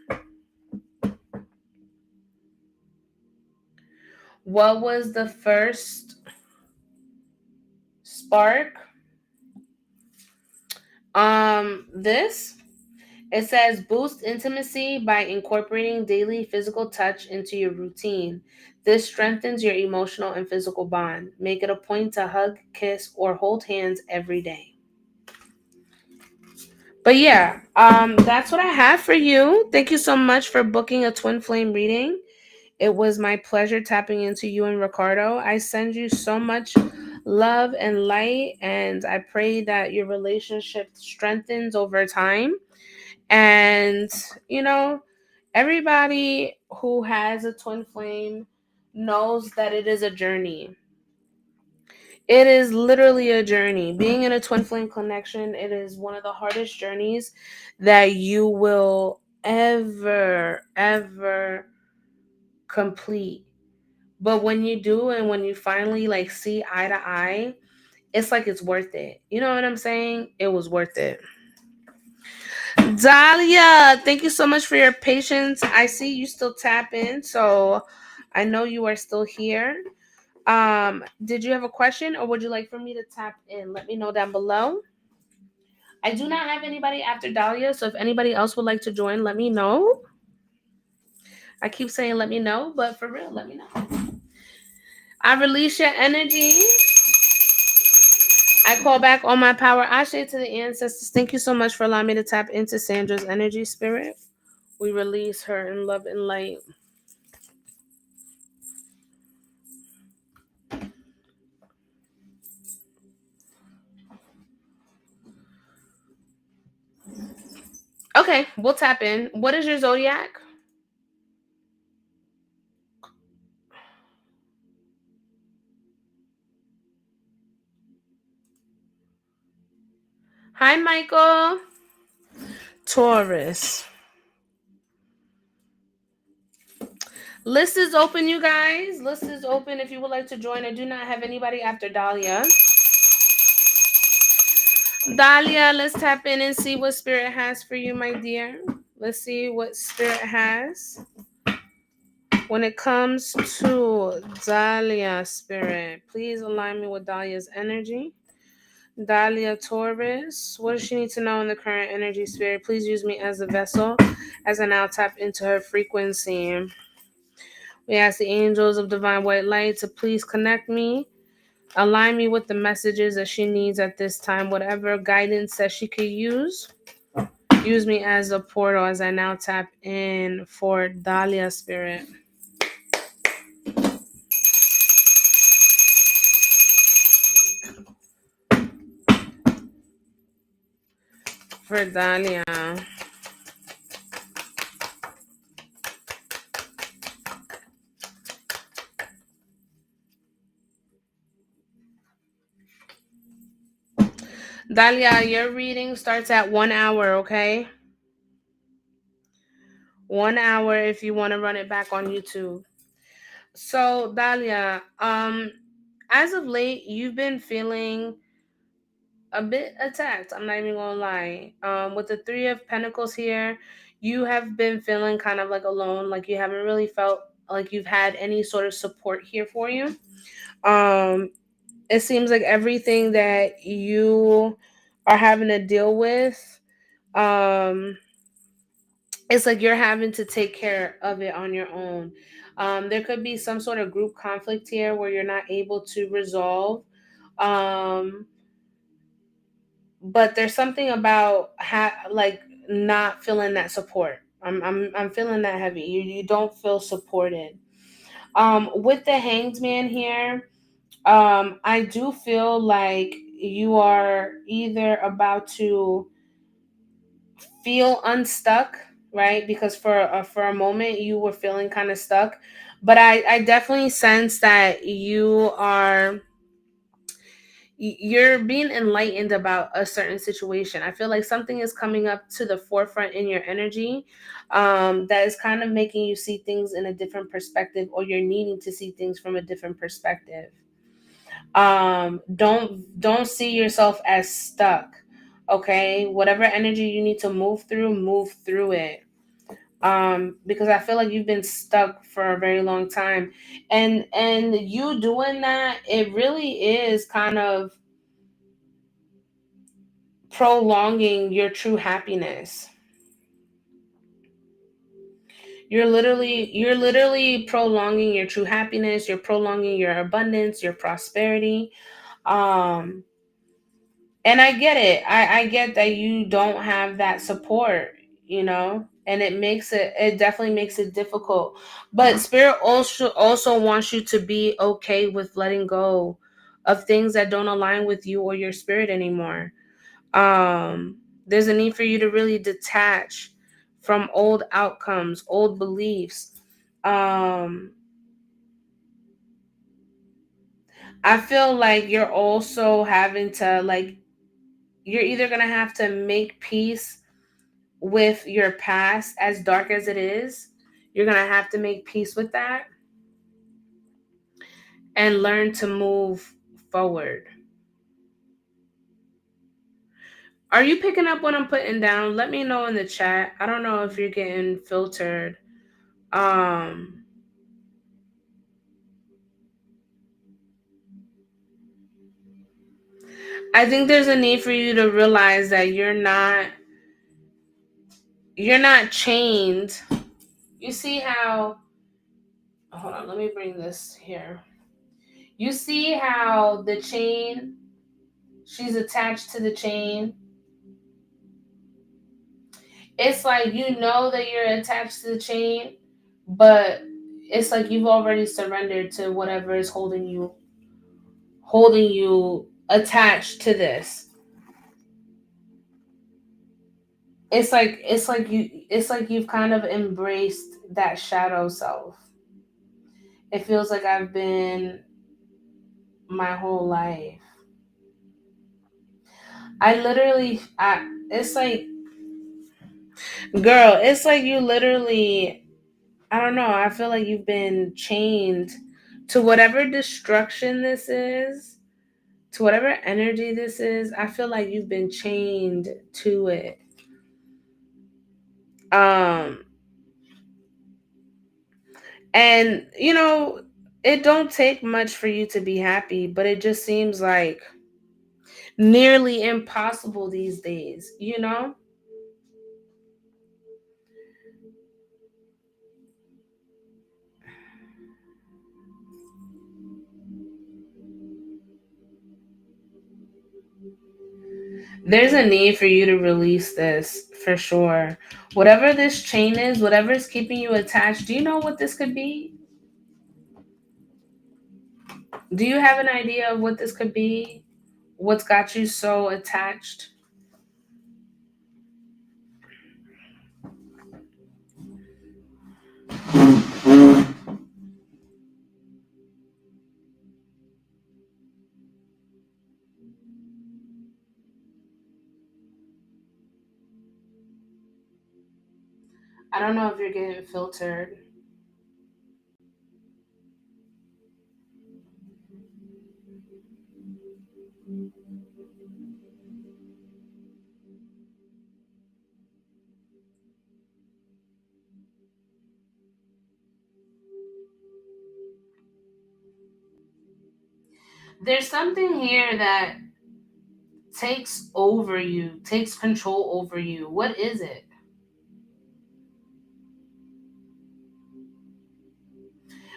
What was the first spark? This, it says boost intimacy by incorporating daily physical touch into your routine. This strengthens your emotional and physical bond. Make it a point to hug, kiss, or hold hands every day. But yeah, that's what I have for you. Thank you so much for booking a twin flame reading. It was my pleasure tapping into you and Ricardo. I send you so much love and light, and I pray that your relationship strengthens over time. And, you know, everybody who has a twin flame knows that it is a journey. It is literally a journey. Being in a twin flame connection, it is one of the hardest journeys that you will ever complete. But when you do, and when you finally like see eye to eye, it's like it's worth it. You know what I'm saying? It was worth it. Dahlia, thank you so much for your patience. I see you still tap in, so I know you are still here. Did you have a question or would you like for me to tap in? Let me know down below. I do not have anybody after Dahlia, so if anybody else would like to join, let me know. I keep saying let me know, but for real, let me know. I release your energy. I call back all my power. Ashe to the ancestors. Thank you so much for allowing me to tap into Sandra's energy spirit. We release her in love and light. Okay, we'll tap in. What is your zodiac? Hi, Michael. Taurus. List is open, you guys. List is open if you would like to join. I do not have anybody after Dahlia. Dahlia, let's tap in and see what Spirit has for you, my dear. Let's see what Spirit has. When it comes to Dahlia, Spirit, please align me with Dahlia's energy. Dahlia Taurus, what does she need to know in the current energy, Spirit? Please use me as a vessel as I now tap into her frequency. We ask the angels of divine white light to please connect me, align me with the messages that she needs at this time, whatever guidance that she could use. Use me as a portal as I now tap in for Dahlia, Spirit. For Dahlia. Dalia, your reading starts at 1 hour, okay? 1 hour if you want to run it back on YouTube. So, Dalia, as of late, you've been feeling a bit attacked. I'm not even gonna lie. With the Three of Pentacles here, you have been feeling kind of like alone, like you haven't really felt like you've had any sort of support here for you. Um, it seems like everything that you are having to deal with, um, it's like you're having to take care of it on your own. There could be some sort of group conflict here where you're not able to resolve. Um, but there's something about like not feeling that support. I'm feeling that heavy. You don't feel supported. With the Hanged Man here, I do feel like you are either about to feel unstuck, right? Because for a moment you were feeling kind of stuck, but I definitely sense that you're being enlightened about a certain situation. I feel like something is coming up to the forefront in your energy, that is kind of making you see things in a different perspective, or you're needing to see things from a different perspective. Don't see yourself as stuck. Okay, whatever energy you need to move through it. Because I feel like you've been stuck for a very long time, and you doing that, it really is kind of prolonging your true happiness. You're literally prolonging your true happiness. You're prolonging your abundance, your prosperity. um and I get it. I get that you don't have that support, and it definitely makes it difficult. But spirit also wants you to be okay with letting go of things that don't align with you or your spirit anymore. There's a need for you to really detach from old outcomes, old beliefs. um I feel like you're also having to, like, you're either gonna have to make peace with your past, as dark as it is. You're gonna have to make peace with that and learn to move forward. Are you picking up what I'm putting down? Let me know in the chat. I don't know if you're getting filtered. um I think there's a need for you to realize that you're not chained. You see how, hold on, let me bring this here. You see how the chain, she's attached to the chain. It's like you know that you're attached to the chain, but it's like you've already surrendered to whatever is holding you attached to this. It's like you've kind of embraced that shadow self. It feels like I've been my whole life. It's like, girl, it's like you literally, I don't know, I feel like you've been chained to whatever destruction this is, to whatever energy this is. I feel like you've been chained to it. Um, and it don't take much for you to be happy, but it just seems like nearly impossible these days. There's a need for you to release this for sure. Whatever this chain is, whatever is keeping you attached, do you know what this could be? Do you have an idea of what this could be? What's got you so attached? I don't know if you're getting filtered. There's something here that takes over you, takes control over you. What is it?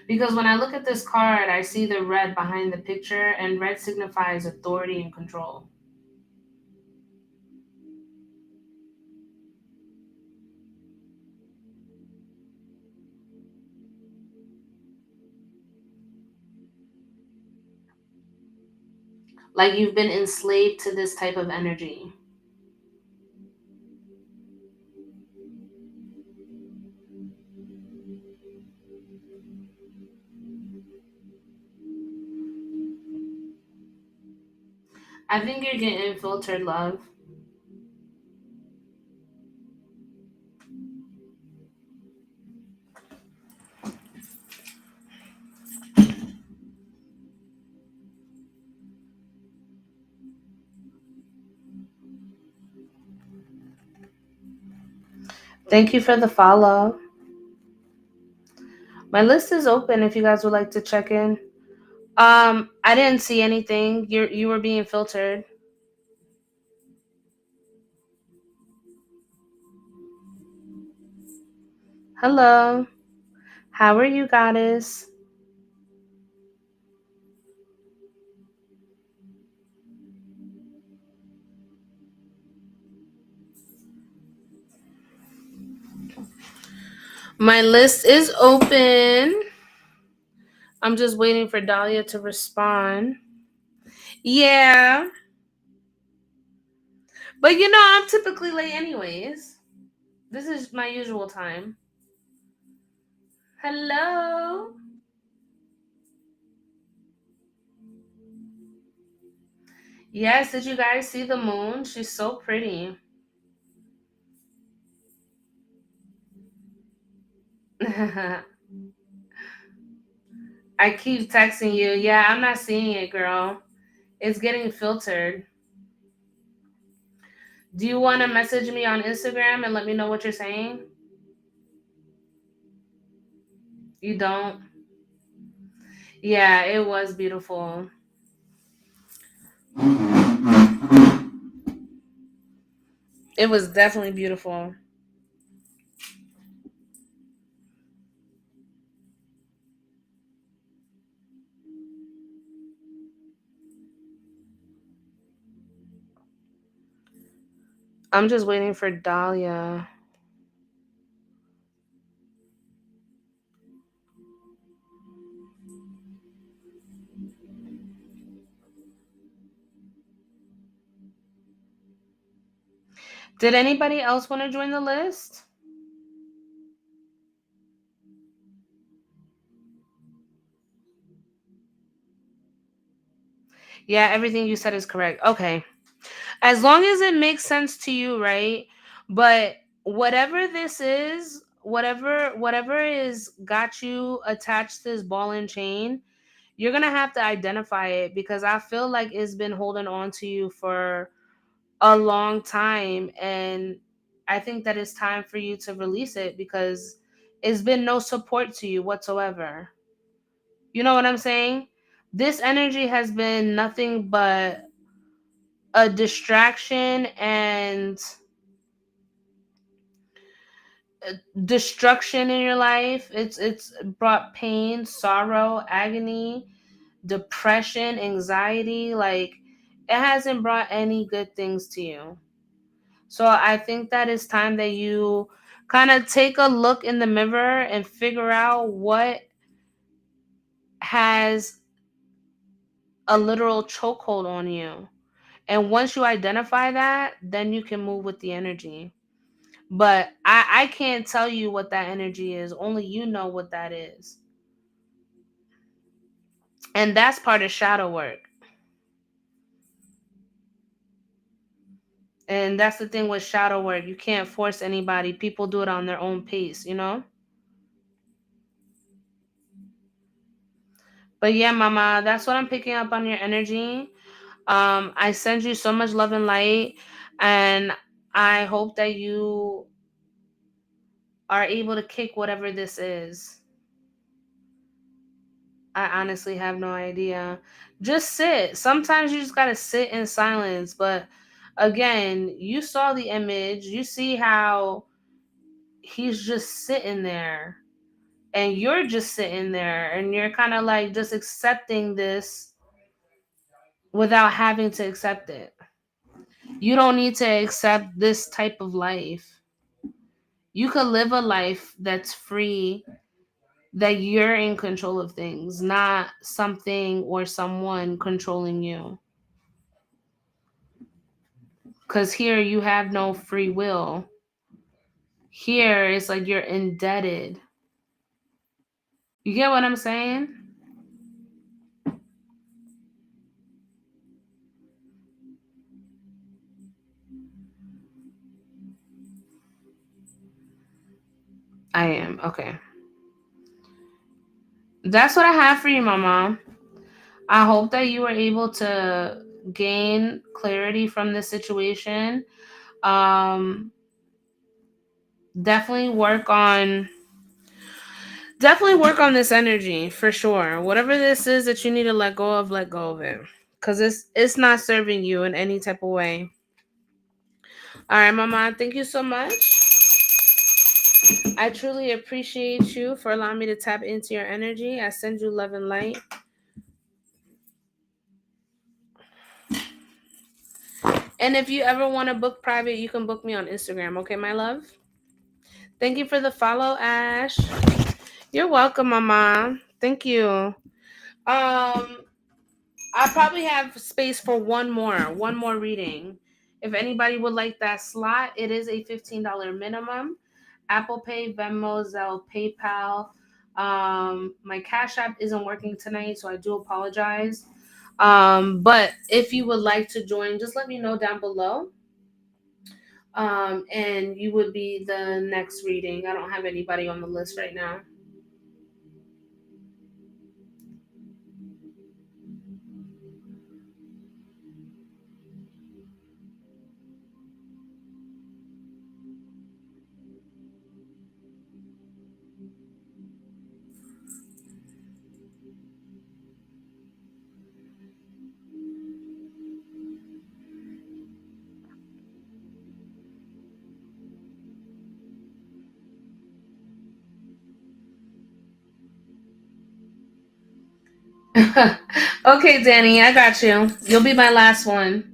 Because when I look at this card, I see the red behind the picture, and red signifies authority and control. Like you've been enslaved to this type of energy. I think you're getting filtered, love. Thank you for the follow. My list is open if you guys would like to check in. I didn't see anything. You were being filtered. Hello. How are you, goddess? My list is open. I'm just waiting for Dahlia to respond. Yeah. But I'm typically late anyways. This is my usual time. Hello. Yes, did you guys see the moon? She's so pretty. I keep texting you. Yeah, I'm not seeing it, girl. It's getting filtered. Do you want to message me on Instagram and let me know what you're saying? You don't? Yeah, it was beautiful. It was definitely beautiful. I'm just waiting for Dahlia. Did anybody else want to join the list? Yeah, everything you said is correct. Okay. As long as it makes sense to you, right? But whatever this is, whatever is got you attached to this ball and chain, you're gonna have to identify it because I feel like it's been holding on to you for a long time, and I think that it's time for you to release it because it's been no support to you whatsoever. You know what I'm saying? This energy has been nothing but a distraction and destruction in your life. It's brought pain, sorrow, agony, depression, anxiety. Like it hasn't brought any good things to you. So I think that it's time that you kind of take a look in the mirror and figure out what has a literal chokehold on you. And once you identify that, then you can move with the energy. But I can't tell you what that energy is. Only you know what that is. And that's part of shadow work. And that's the thing with shadow work. You can't force anybody. People do it on their own pace, you know? But yeah, mama, that's what I'm picking up on your energy. I send you so much love and light, and I hope that you are able to kick whatever this is. I honestly have no idea. Just sit. Sometimes you just gotta sit in silence. But again, you saw the image. You see how he's just sitting there, and you're just sitting there, and you're kind of like just accepting this without having to accept it. You don't need to accept this type of life. You could live a life that's free, that you're in control of things, not something or someone controlling you. Because here you have no free will. Here it's like you're indebted. You get what I'm saying? I am. Okay. That's what I have for you, Mama. I hope that you were able to gain clarity from this situation. Um, definitely work on definitely work on this energy for sure. Whatever this is that you need to let go of it. Cause it's not serving you in any type of way. All right, Mama. Thank you so much. I truly appreciate you for allowing me to tap into your energy. I send you love and light. And if you ever want to book private, you can book me on Instagram. Okay, my love? Thank you for the follow, Ash. You're welcome, Mama. Thank you. I probably have space for one more reading. If anybody would like that slot, it is a $15 minimum. Apple Pay, Venmo, Zelle, PayPal. My Cash App isn't working tonight, so I do apologize. But if you would like to join, just let me know down below. And you would be the next reading. I don't have anybody on the list right now. Okay, Danny, I got you. You'll be my last one.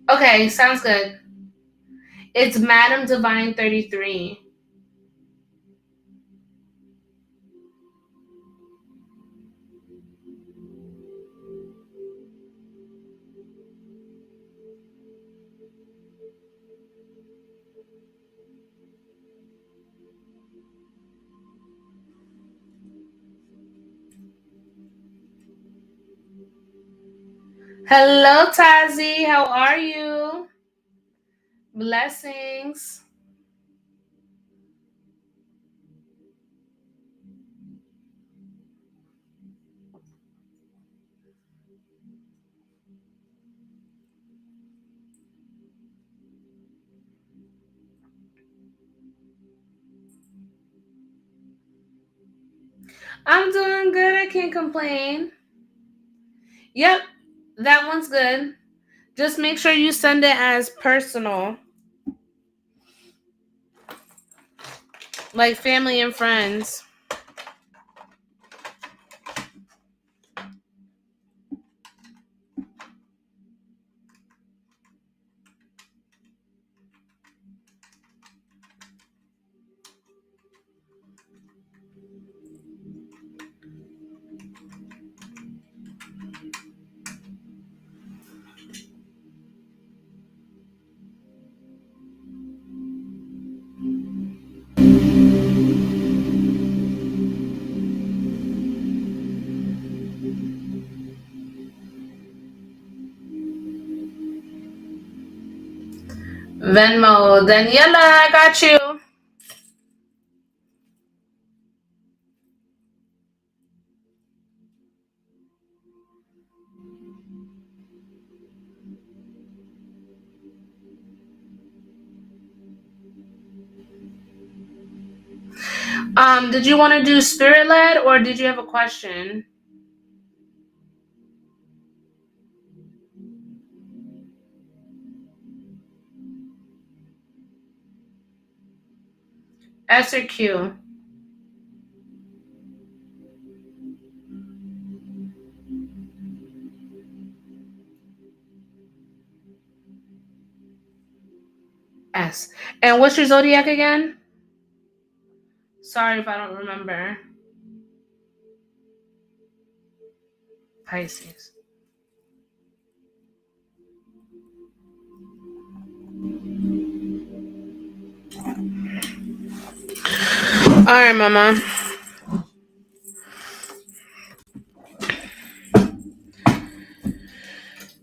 Okay, sounds good. It's Madam Divine 33. Hello, Tazi. How are you? Blessings. I'm doing good. I can't complain. Yep, that one's good. Just make sure you send it as personal, like family and friends. Venmo. Daniela, I got you. Did you want to do spirit led or did you have a question? S or Q? S. And what's your zodiac again? Sorry if I don't remember. Pisces. All right, Mama.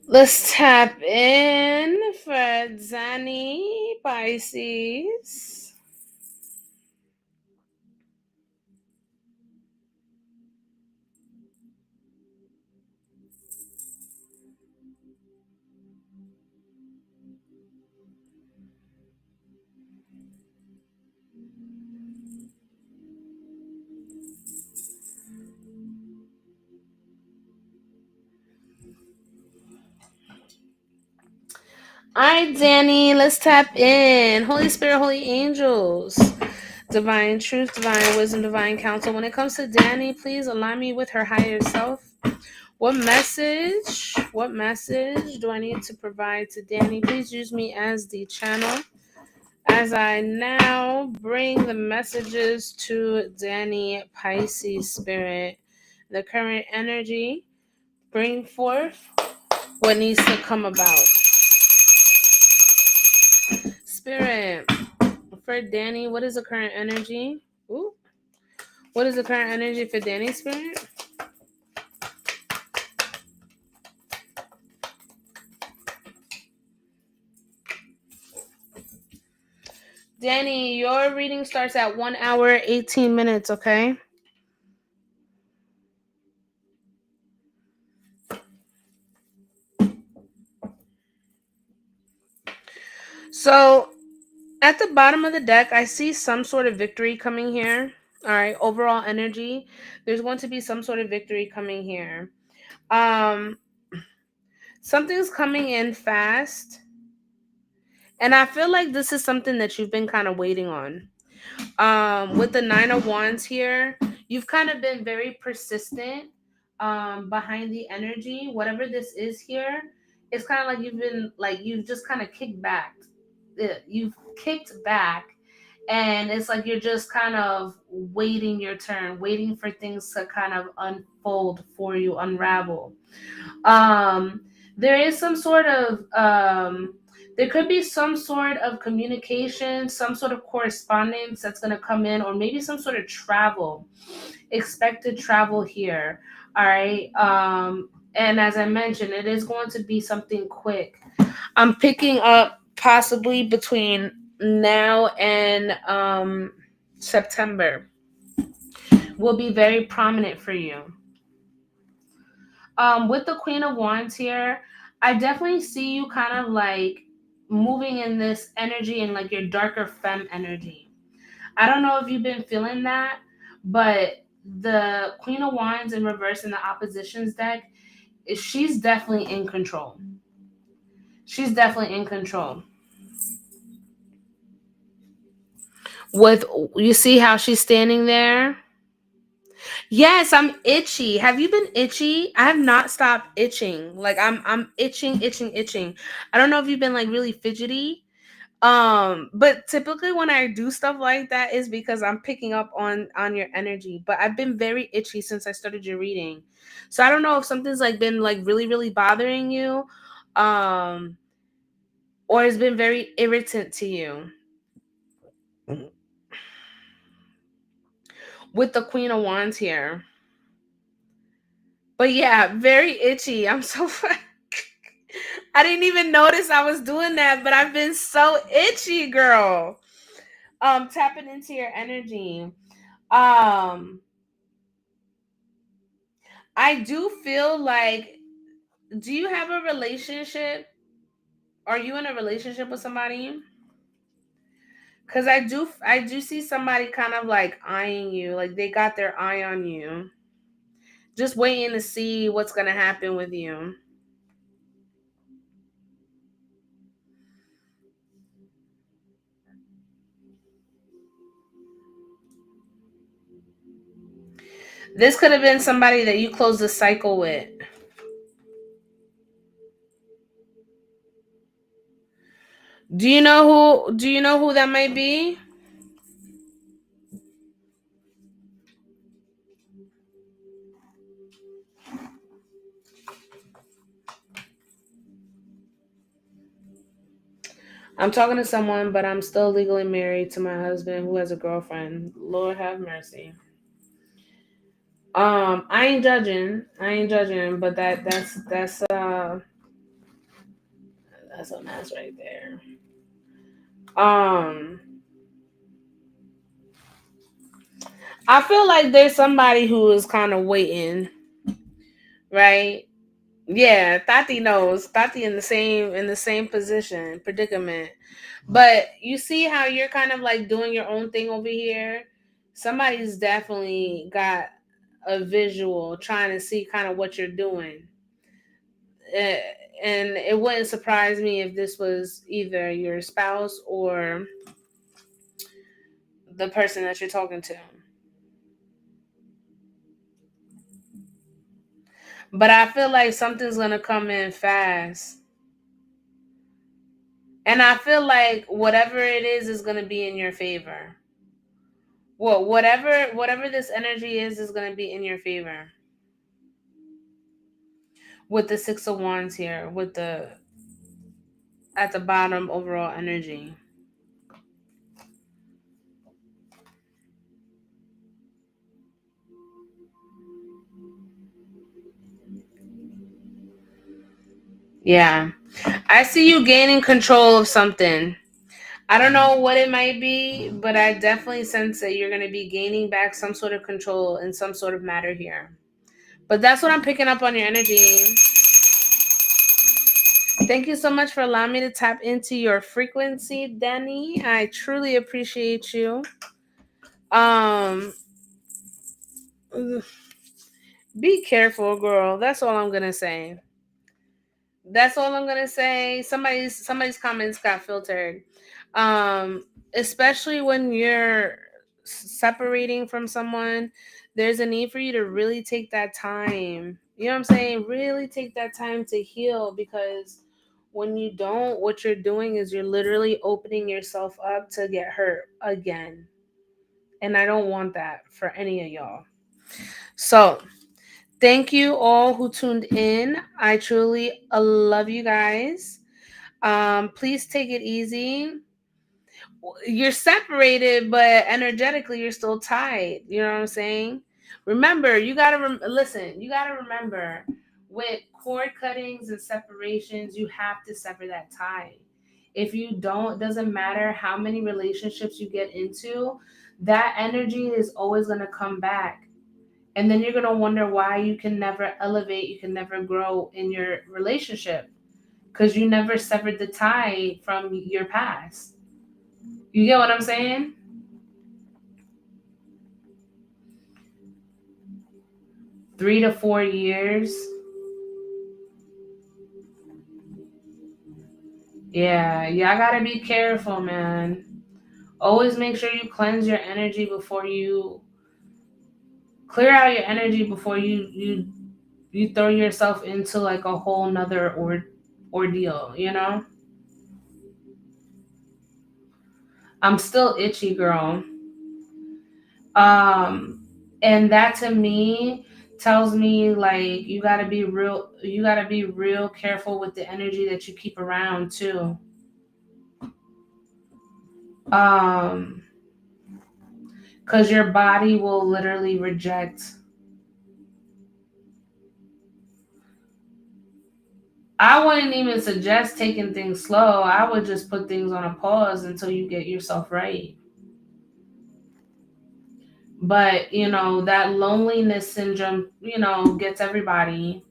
Let's tap in for Zani Pisces. All right, Danny, let's tap in. Holy Spirit, Holy Angels, Divine Truth, Divine Wisdom, Divine Counsel. When it comes to Danny, please align me with her higher self. What message do I need to provide to Danny? Please use me as the channel as I now bring the messages to Danny Pisces Spirit. The current energy, bring forth what needs to come about. Spirit, for Danny, what is the current energy? Ooh. What is the current energy for Danny, Spirit? Danny, your reading starts at 1 hour, 18 minutes, okay? So, at the bottom of the deck, I see some sort of victory coming here. All right, overall energy. There's going to be some sort of victory coming here. Um, Something's coming in fast. And I feel like this is something that you've been kind of waiting on. With the 9 of Wands here, you've kind of been very persistent behind the energy. Whatever this is here, it's kind of like you've just kind of kicked back. You've kicked back, and it's like you're just kind of waiting your turn, waiting for things to kind of unfold for you, unravel. um there is some sort of there could be some sort of communication, some sort of correspondence that's going to come in, or maybe some sort of travel, expected travel here. All right. And as I mentioned, it is going to be something quick. I'm picking up possibly between now and September will be very prominent for you. With the Queen of Wands here, I definitely see you kind of like moving in this energy and like your darker femme energy. I don't know if you've been feeling that, but the Queen of Wands in reverse in the oppositions deck, she's definitely in control. She's definitely in control. With, you see how she's standing there? Yes, I'm itchy. Have you been itchy? I have not stopped itching. Like I'm itching, itching, itching. I don't know if you've been like really fidgety. But typically when I do stuff like that is because I'm picking up on your energy. But I've been very itchy since I started your reading. So I don't know if something's like been like really, really bothering you. Um, or it's been very irritant to you. With the Queen of Wands here. But yeah, very itchy. I'm so I didn't even notice I was doing that, but I've been so itchy, girl. Tapping into your energy. Um, I do feel like, do you have a relationship? Are you in a relationship with somebody? Cause I do see somebody kind of like eyeing you, like they got their eye on you, just waiting to see what's gonna happen with you. This could have been somebody that you closed the cycle with. Do you know who that might be? I'm talking to someone, but I'm still legally married to my husband who has a girlfriend. Lord have mercy. I ain't judging. I ain't judging, but that's a mess right there. Um I feel like there's somebody who is kind of waiting, right? Yeah, Tati knows. Tati in the same position, predicament. But you see how you're kind of like doing your own thing over here? Somebody's definitely got a visual trying to see kind of what you're doing. Eh, and it wouldn't surprise me if this was either your spouse or the person that you're talking to. But I feel like something's going to come in fast. And I feel like whatever it is going to be in your favor. Well, whatever this energy is going to be in your favor. With the 6 of Wands here, with the at the bottom overall energy. Yeah. I see you gaining control of something. I don't know what it might be, but I definitely sense that you're going to be gaining back some sort of control in some sort of matter here. But that's what I'm picking up on your energy. Thank you so much for allowing me to tap into your frequency, Danny. I truly appreciate you. Um, be careful, girl. That's all I'm gonna say. That's all I'm gonna say. Somebody's comments got filtered. Um, Especially when you're separating from someone, there's a need for you to really take that time. You know what I'm saying? Really take that time to heal, because when you don't, what you're doing is you're literally opening yourself up to get hurt again. And I don't want that for any of y'all. So, thank you all who tuned in. I truly love you guys. Please take it easy. You're separated, but energetically you're still tied. You know what I'm saying? Remember, you gotta listen. You gotta remember, with cord cuttings and separations, you have to sever that tie. If you don't, it doesn't matter how many relationships you get into, that energy is always gonna come back. And then you're gonna wonder why you can never elevate, you can never grow in your relationship, because you never severed the tie from your past. You get what I'm saying? 3 to 4 years. Yeah, y'all gotta be careful, man. Always make sure you cleanse your energy before you clear out your energy before you throw yourself into like a whole nother ordeal, you know? I'm still itchy, girl. Um, and that to me tells me like you gotta be real careful with the energy that you keep around too. Um, because your body will literally reject. I wouldn't even suggest taking things slow. I would just put things on a pause until you get yourself right. But, that loneliness syndrome, gets everybody.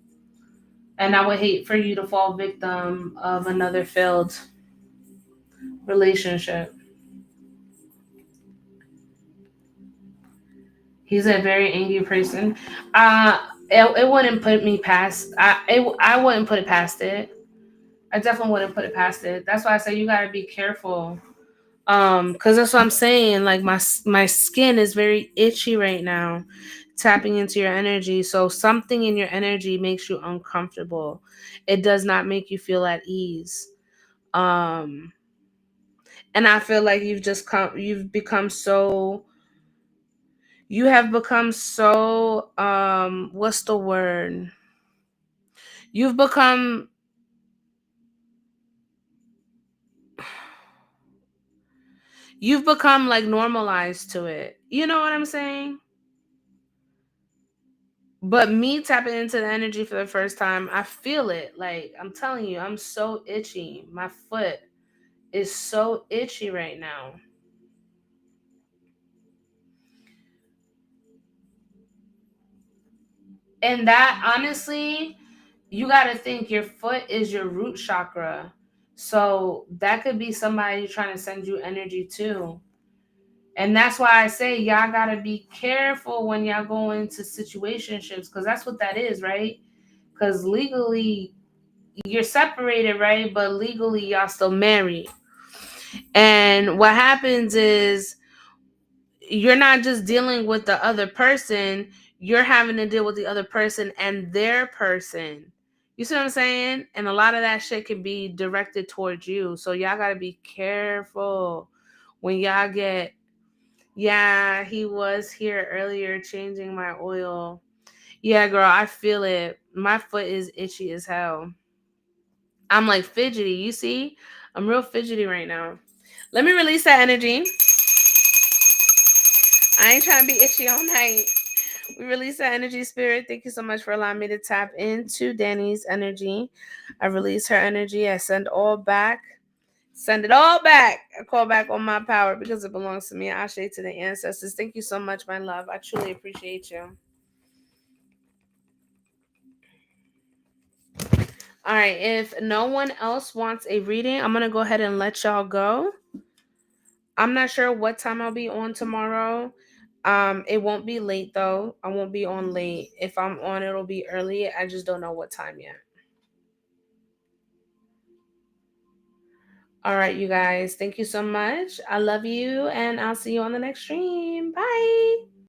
And I would hate for you to fall victim of another failed relationship. He's a very angry person. It wouldn't put me past. I wouldn't put it past it. I definitely wouldn't put it past it. That's why I say you gotta be careful. Because that's what I'm saying. Like my skin is very itchy right now, tapping into your energy. So something in your energy makes you uncomfortable. It does not make you feel at ease. Um, and I feel like you have become so what's the word? You've become you've become like normalized to it. You know what I'm saying? But me tapping into the energy for the first time, I feel it. Like I'm telling you, I'm so itchy. My foot is so itchy right now. And that honestly, you got to think your foot is your root chakra. So that could be somebody trying to send you energy too. And that's why I say y'all got to be careful when y'all go into situationships because that's what that is, right? Because legally you're separated, right? But legally y'all still married. And what happens is you're not just dealing with the other person, you're having to deal with the other person and their person. You see what I'm saying? And a lot of that shit can be directed towards you. So y'all got to be careful when y'all get. Yeah, he was here earlier changing my oil. Yeah, girl, I feel it. My foot is itchy as hell. I'm like fidgety. You see? I'm real fidgety right now. Let me release that energy. I ain't trying to be itchy all night. We release that energy, spirit. Thank you so much for allowing me to tap into Danny's energy. I release her energy. I send all back. Send it all back. I call back on my power because it belongs to me. I say to the ancestors. Thank you so much, my love. I truly appreciate you. All right. If no one else wants a reading, I'm going to go ahead and let y'all go. I'm not sure what time I'll be on tomorrow. It won't be late though. I won't be on late. If I'm on, it'll be early. I just don't know what time yet. All right, you guys. Thank you so much. I love you, and I'll see you on the next stream. Bye.